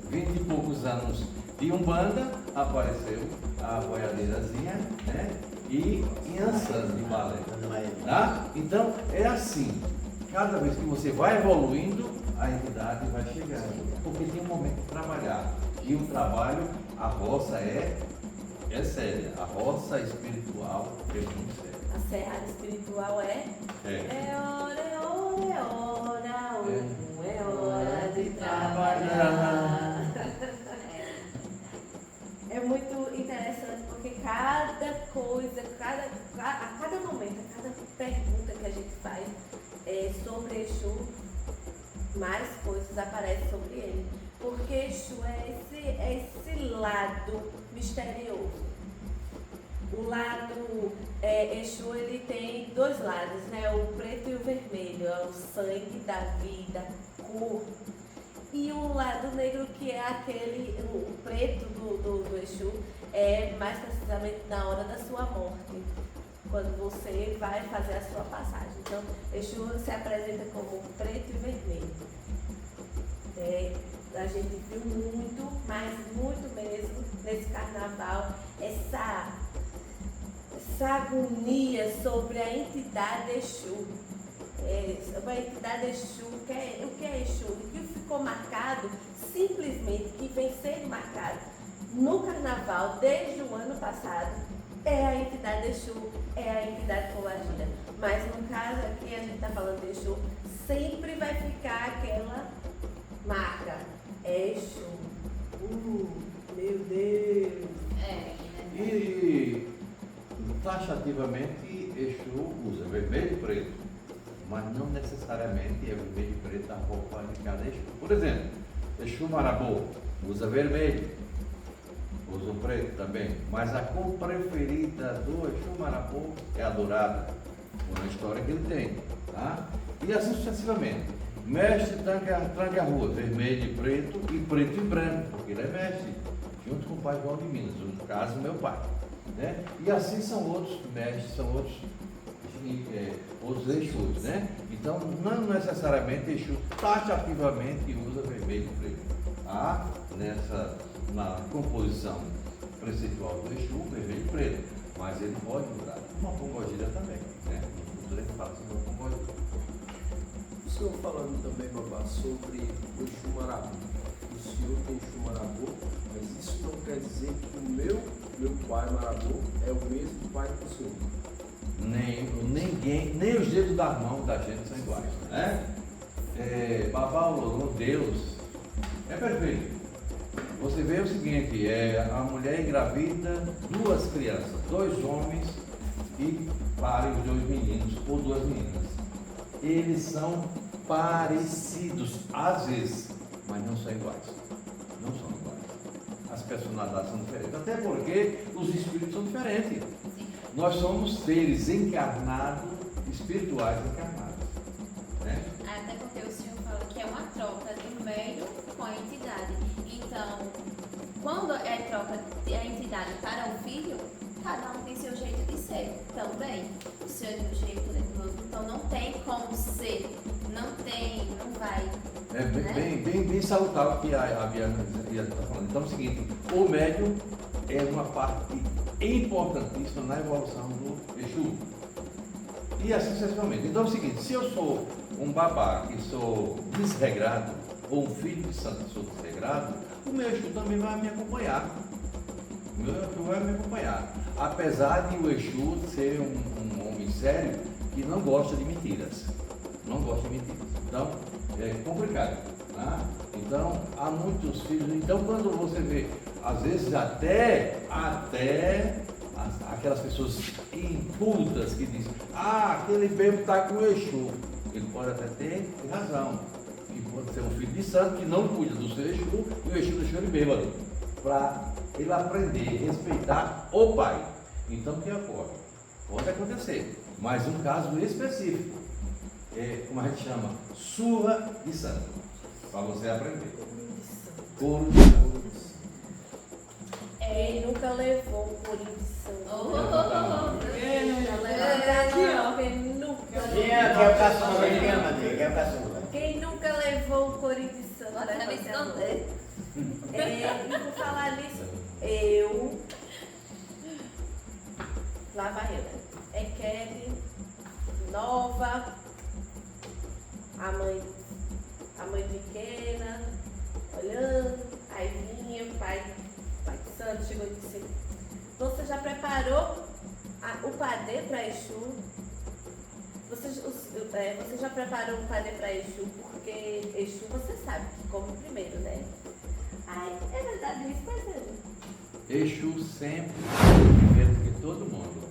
20 e poucos anos de Umbanda, apareceu a boiadeirazinha, né? E Inhansã de balé. Tá? Então, é assim. Cada vez que você vai evoluindo, a entidade vai chegando. Porque tem um momento de trabalhar. E o trabalho, a roça é séria. A roça espiritual é muito séria. A seara espiritual é hora, é hora de trabalhar. É muito interessante porque cada coisa, a cada momento, a cada pergunta que a gente faz sobre Exu, mais coisas aparecem sobre ele. Porque Exu é esse aquele lado misterioso. O lado Exu, ele tem dois lados, né? O preto e o vermelho, é o sangue da vida, cor. E o lado negro, que é o preto do Exu, é mais precisamente na hora da sua morte, quando você vai fazer a sua passagem. Então, Exu se apresenta como preto e vermelho. A gente viu muito, mas muito mesmo, nesse carnaval, essa agonia sobre a entidade Exu. Sobre a entidade Exu, o que é Exu? O que ficou marcado, simplesmente, que vem sendo marcado no carnaval desde o ano passado, é a entidade Exu, é a entidade Pombagira. Mas no caso aqui, a gente está falando de Exu, sempre vai ficar aquela marca. É Exu. Meu Deus. E taxativamente Exu usa vermelho e preto, mas não necessariamente é vermelho e preto a roupa de cada Exu. Por exemplo, Exu Marabô usa vermelho, usa o preto também, mas a cor preferida do Exu Marabô é a dourada, uma história que ele tem, tá? E assim sucessivamente. Mestre tranca-rua, vermelho e preto e branco, porque ele é mestre, junto com o pai João de Minas, no caso, meu pai. Né? E assim são outros mestres, são outros Exus, né? Então, não necessariamente Exu taxativamente usa vermelho e preto. Há na composição preceitual do Exu, vermelho e preto, mas ele pode mudar. Uma pombogira também, né? No futuro ele fala sobre uma pombogira. O senhor falando também, babá, sobre o Exu Marabô. O senhor tem Exu Marabô, mas isso não quer dizer que o meu pai Marabô é o mesmo pai que o senhor. Nem os dedos das mãos da gente são iguais, né? Babá Olodum, Deus, é perfeito. Você vê o seguinte, a mulher engravida 2 crianças, 2 homens e parem os 2 meninos ou 2 meninas. Eles são parecidos, às vezes, mas não são iguais. Não são iguais. As personalidades são diferentes, até porque os espíritos são diferentes. Nós somos seres encarnados, espirituais encarnados. Né? Até porque o senhor fala que é uma troca do médium com a entidade. Então, quando é troca da entidade para o filho, cada um tem seu jeito de ser também. O seu jeito do outro. Então não tem como ser. Não vai. Bem salutar o que a Biana está falando. Então é o seguinte, o médium é uma parte importantíssima na evolução do Exu. E assim sucessivamente. Então é o seguinte, se eu sou um babá que sou desregrado, ou um filho de santo que sou desregrado, o meu Exu também vai me acompanhar. O meu Exu vai me acompanhar. Apesar de o Exu ser um homem sério que não gosta de mentiras. Não gosta de mentiras. Então, é complicado. Tá? Então, há muitos filhos. Então, quando você vê, às vezes até aquelas pessoas incultas que dizem, aquele bebo está com o Exu. Ele pode até ter razão. Que pode ser um filho de santo que não cuida do seu Exu e o Exu deixou ele bêbado. Para ele aprender, respeitar o pai. Então, o que ocorre? Pode acontecer, mas um caso específico. Como a gente chama, surra de santo, para você aprender. Couro de santo. Quem nunca levou um corinho de santo? Quem é o caçula? Quem nunca levou um corinho de santo? Bota na minha esconder. E por falar nisso, lá vai eu. Kelly, nova, a mãe pequena, olhando, aí vinha o pai santo chegou e disse, você já preparou o padê para Exu? Você já preparou o padê para Exu? Porque Exu você sabe que come primeiro, né? Ai, é verdade isso, parceiro? Exu sempre come primeiro que todo mundo,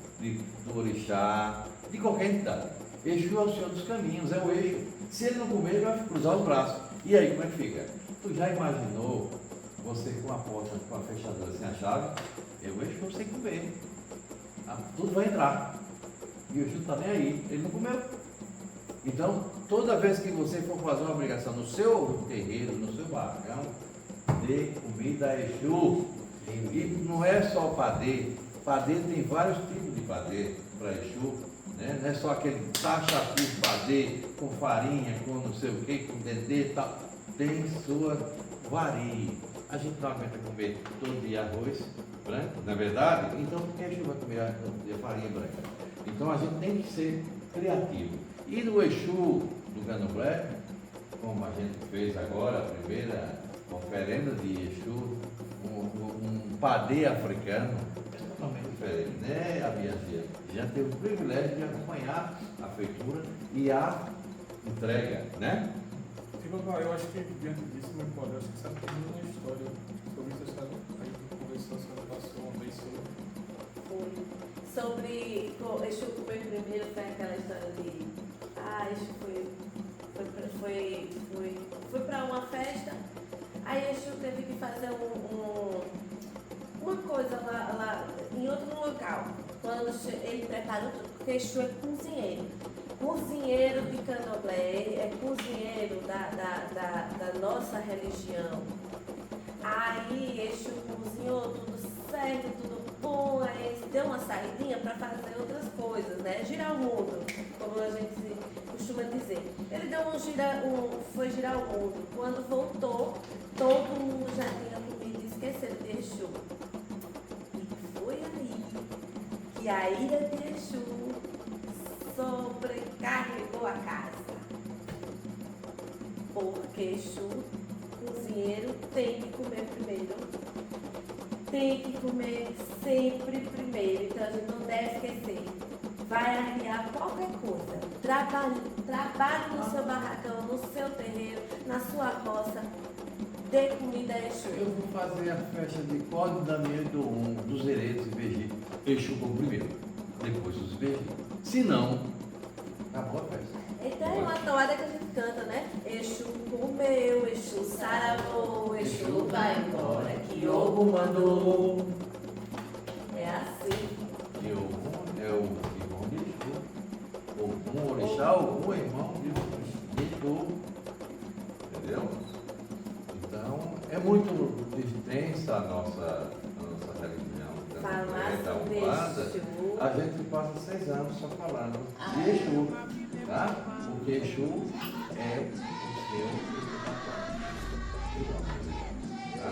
do orixá, de qualquer entidade. Exu é o senhor dos caminhos, é o eixo. Se ele não comer, ele vai cruzar os braços. E aí, como é que fica? Tu já imaginou você com a porta, com a fechadura sem a chave, eu Exu sem comer. Tudo vai entrar. E o Exu está nem aí, ele não comeu. Então, toda vez que você for fazer uma obrigação no seu terreiro, no seu barracão, dê comida a Exu. E não é só padê. Padê tem vários tipos de padê para Exu. Né? Não é só aquele taxatu padê com farinha, com não sei o que, com dendê e tal. Tem sua varia. A gente não aguenta comer todo dia arroz branco, não é verdade? Então, por que a Exu vai comer todo dia farinha branca? Então, a gente tem que ser criativo. E no Exu do Candomblé, como a gente fez agora, a primeira oferenda de Exu, um padê africano, é totalmente diferente, né, a minha tia? Já teve o privilégio de acompanhar a feitura e a entrega, né? Eu acho que diante disso, meu pai, eu acho que sabe que tem uma história sobre isso, sabe? A gente conversou, a senhora passou uma vez sobre Exu comer primeiro, foi aquela história de Exu foi para uma festa, aí Exu teve que fazer uma coisa lá em outro local. Quando ele preparou tudo, porque Exu é cozinheiro de Candomblé, é cozinheiro da nossa religião. Aí Exu cozinhou tudo certo, tudo bom, aí deu uma saidinha para fazer outras coisas, né? Girar o mundo, como a gente costuma dizer. Ele foi girar o mundo. Quando voltou, todo mundo já tinha comido e esquecido de Exu. E foi aí que a ira de Exu sobrecarregou a casa. Porque Exu, cozinheiro, tem que comer primeiro. Tem que comer sempre primeiro. Então a gente não deve esquecer. Vai arriar qualquer coisa. Trabalhe no seu barracão, no seu terreiro, na sua roça. Dê comida a Exu. Eu vou fazer a festa de Código da Minha dos Heredos e Beji. Exu como primeiro, depois os Beji. Se não, acabou a festa. Então é uma toada que a gente canta, né? Exu comeu, Exu saravou, Exu vai embora, que Ogum mandou. É assim. Que Ogum é o irmão de Exu. Ogum, Orixá, Ogum é irmão de Exu. Entendeu? Então, é muito extensa a nossa religião. Falar sobre Exu. A gente passa 6 anos só falando de Exu, tá? Porque Exu é o seu tá?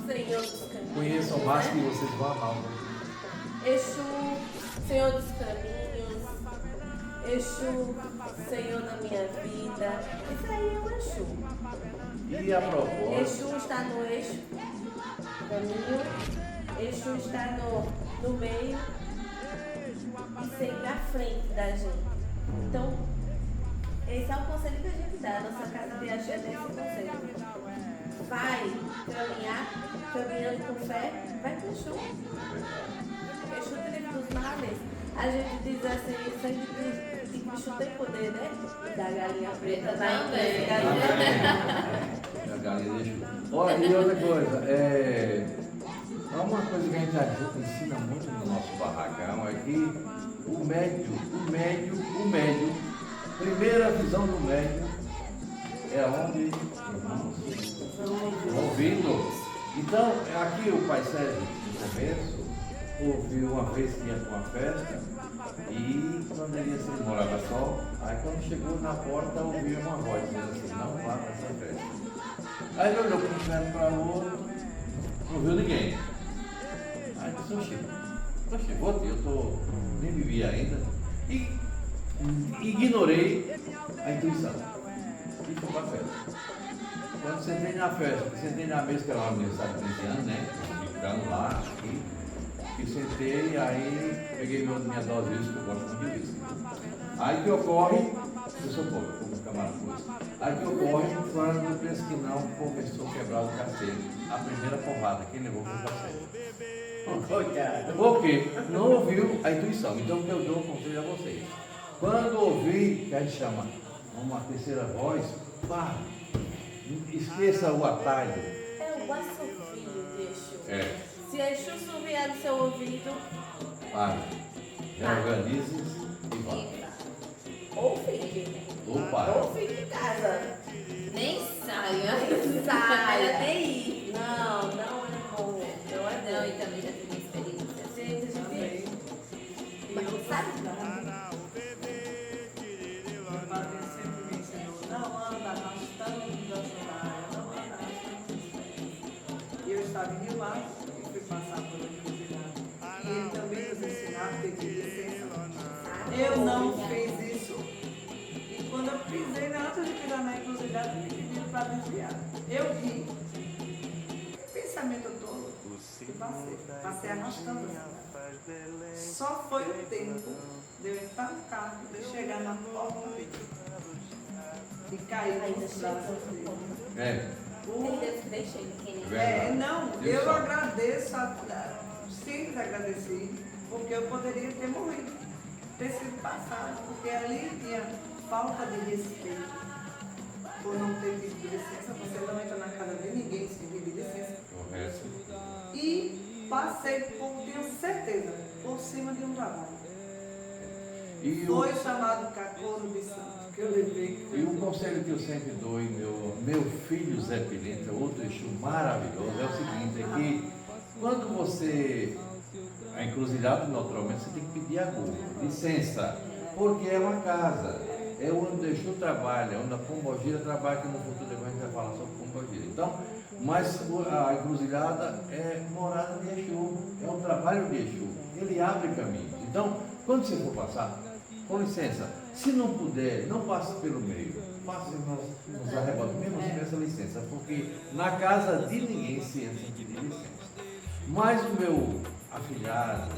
Senhor dos caminhos. Conheçam mais que vocês vão amar. Exu, Senhor dos caminhos. Exu, Senhor da minha vida. Isso aí é o Exu. E a proposta? Exu está no eixo, caminho. Exu está no meio e sempre à frente da gente. Então, esse é o conselho que a gente dá. A nossa casa de axé é esse conselho. Vai caminhar, caminhando com fé, vai com Exu. Exu livre dos males. A gente diz assim, sempre diz que Exu tem poder, né? Da galinha preta da É a galinha de Exu. Olha, e outra coisa, uma coisa que a gente ensina muito no nosso barracão é que o médio, primeira visão do médio é onde, irmãos, ouvindo. Então, aqui o Pai Sérgio, no começo, ouviu uma vez que ia para uma festa e quando ele ia, ele morava só, aí quando chegou na porta ouviu uma voz dizendo assim, não vá para essa festa. Aí ele olhou para um canto para o outro, não viu ninguém. Aí disse, oxi, eu nem vivi ainda. E ignorei a intuição. E fui para a festa. Quando sentei na festa, sentei na mesa, que era uma mesa de 15 anos, né? Ficando lá, aqui. E sentei, aí peguei minha dose de uísque, que eu gosto muito de uísque. Aí que ocorre, eu sou pobre, como camarada com isso. Aí que ocorre, quando penso que não, começou a quebrar o cacete. A primeira porrada, quem levou foi o cacete. Por quê? Não ouviu a intuição. Então, o que eu dou conselho a vocês. Quando ouvir, que a gente chama uma terceira voz, pare. Esqueça o atalho. o assovio de Exu. É. Se Exu subir no seu ouvido, Pare. Reorganize-se e vá. ou fique. Ou pare. Ou fique em casa. Nem saia. Saia, nem ir. Não, não é bom. Não é Não, bom. e também já tive experiência. Gente, Também. mas sabe? Meu padre sempre me ensinou, não anda arrastando a sandália, não anda arrastando os pés. E eu estava em Rio Lago e fui passar por uma encruzilhada. E ele também nos ensinava a pedir licença. Eu não fiz isso. E quando eu pisei, antes de pisar na encruzilhada, me pediram para desviar. Eu ri. Que pensamento todo. E passei arrastando a sandália. Só foi o tempo de eu entrar no carro, de chegar na porta e cair nos braços dele. É. Tem Deus que deixa ele. Verdade. Não, Viu eu só? agradeço, sempre agradeci, porque eu poderia ter morrido, ter sido passado, porque ali tinha falta de respeito, por não ter pedido licença, você não entra na casa de ninguém sem pedir licença. Correto. E passei, tenho certeza, por cima de um trabalho. E Foi chamado Cacoro de Santo, que eu levei. E um conselho que eu sempre dou, e meu filho Zé Pilenta, outro Exu maravilhoso, é o seguinte, é que quando você, a encruzilhada naturalmente, você tem que pedir a licença, porque é uma casa, é onde o Exu trabalha, onde a Pombogira trabalha, que no futuro depois a gente vai falar sobre Pombogira. Então, mas a encruzilhada é morada de Exu, é um trabalho de Exu, ele abre caminhos. Então, quando você for passar, com licença, se não puder, não passe pelo meio, passe nos arrebotes, mesmo sem essa licença, porque na casa de ninguém se entra sem pedir licença. Mas o meu afilhado,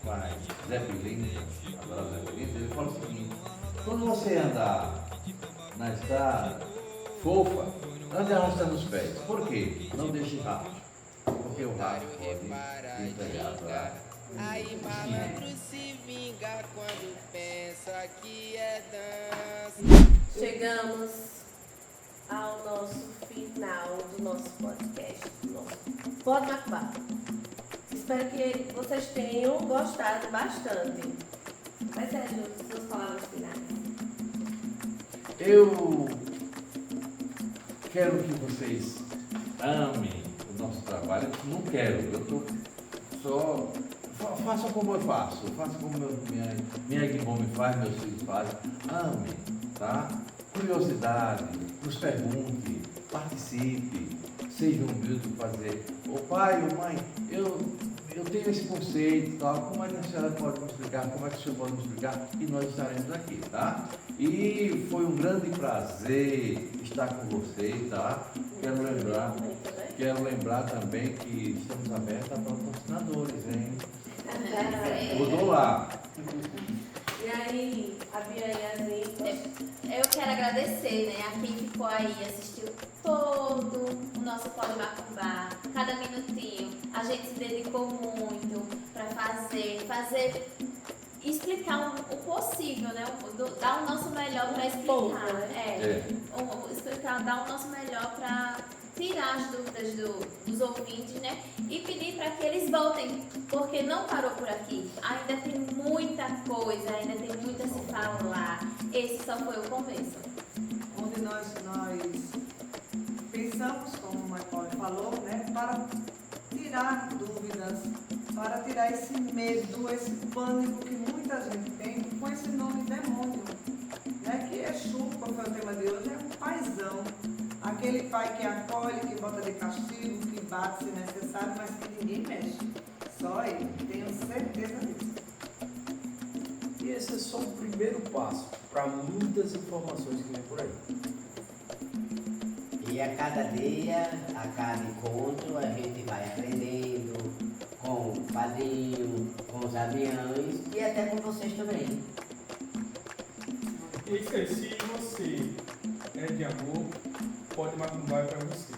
pai, Zé Pilinto, agora Zé Pilinto, ele fala o seguinte: quando você andar na estrada fofa, ande arrastando os pés. Por quê? Não deixe rastro, porque o rastro pode entregar para. Aí malandro se vinga quando pensa que é dança. Chegamos ao nosso final do nosso podcast, do nosso Pode Macubá. Espero que vocês tenham gostado bastante. Mas é, Ju, suas palavras finais. Eu quero que vocês amem o nosso trabalho. Não quero, eu estou só. Façam como eu faço, façam como minha Guibom me faz, meus filhos fazem. Amem, tá? Curiosidade, nos pergunte, participe, seja humilde para fazer. Ô pai, ô mãe, eu tenho esse conceito, tal, como é que a senhora pode me explicar, como é que o senhor pode me explicar? E nós estaremos aqui, tá? E foi um grande prazer estar com vocês, tá? Quero lembrar também que estamos abertos a patrocinadores, hein? Mudou lá. E aí, a Bia e a Zita? Eu quero agradecer, né, a quem ficou aí, assistiu todo o nosso Pode Macubá, cada minutinho. A gente se dedicou muito para fazer, explicar o possível, né, dar o nosso melhor para explicar. Explicar, dar o nosso melhor para tirar as dúvidas dos ouvintes, né? E pedir para que eles voltem, porque não parou por aqui. Ainda tem muita coisa, ainda tem muito a se falar. Esse só foi o começo. Onde nós pensamos, como o Michael falou, né, para tirar dúvidas, para tirar esse medo, esse pânico que muita gente tem com esse nome demônio, né, que Exu, como foi o tema de hoje, é um paizão. Aquele pai que acolhe, que bota de castigo, que bate se necessário, mas que ninguém mexe. Só ele, tenho certeza disso. E esse é só o primeiro passo para muitas informações que vem por aí. E a cada dia, a cada encontro, a gente vai aprendendo com o padrinho, com os aviões e até com vocês também. E é isso aí, se você é de amor, Pode Macubá é para você.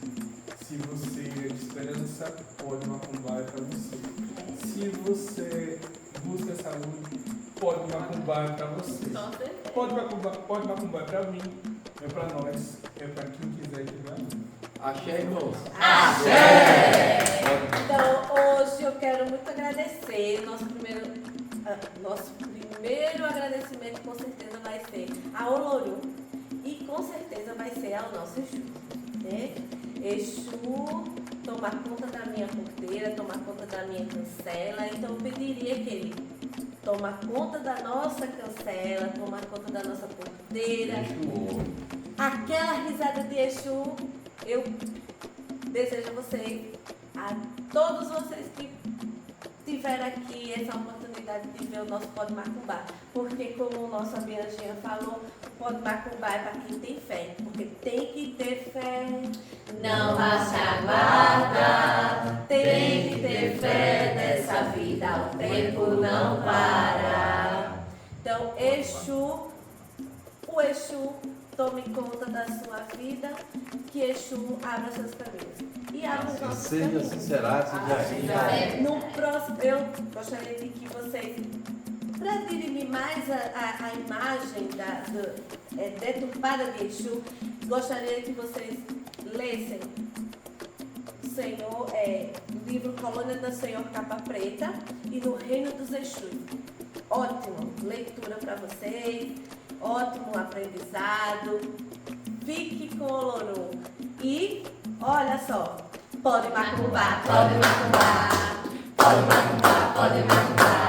Se você é de esperança, Pode Macubá é para você. Se você busca saúde, Pode Macubá é para você. Pode Macubá é para mim, é para nós, é para quem quiser que vai. Axé, irmãos. Então, hoje eu quero muito agradecer. Nosso primeiro agradecimento com certeza vai ser ao Olorum e com certeza vai ser ao nosso Exu. Né? Exu toma conta da minha porteira, toma conta da minha cancela, então eu pediria que ele toma conta da nossa cancela, toma conta da nossa porteira. Aquela risada de Exu, eu desejo a vocês, a todos vocês que tiveram aqui essa oportunidade de ver o nosso Pode Macumba, porque como o nosso Abianjinha falou, o Pode Macumba é para quem tem fé, porque tem que ter fé, Não baixa a guarda, tem que ter fé nessa vida, o tempo não para. Então, o Exu tome conta da sua vida, que Exu abra seus caminhos. E abra os nossos Seja caminhos. assim será, seja assim já. No próximo, eu gostaria de que vocês, para dirimir mais a imagem deturpada de Exu, gostaria que vocês lessem o livro Colônia do Senhor Capa Preta e No Reino dos Exus. Ótimo leitura para vocês, ótimo aprendizado. Fique com o Olorum. E olha só, pode macumbar, pode macumbar, pode macumbar, pode macumbar.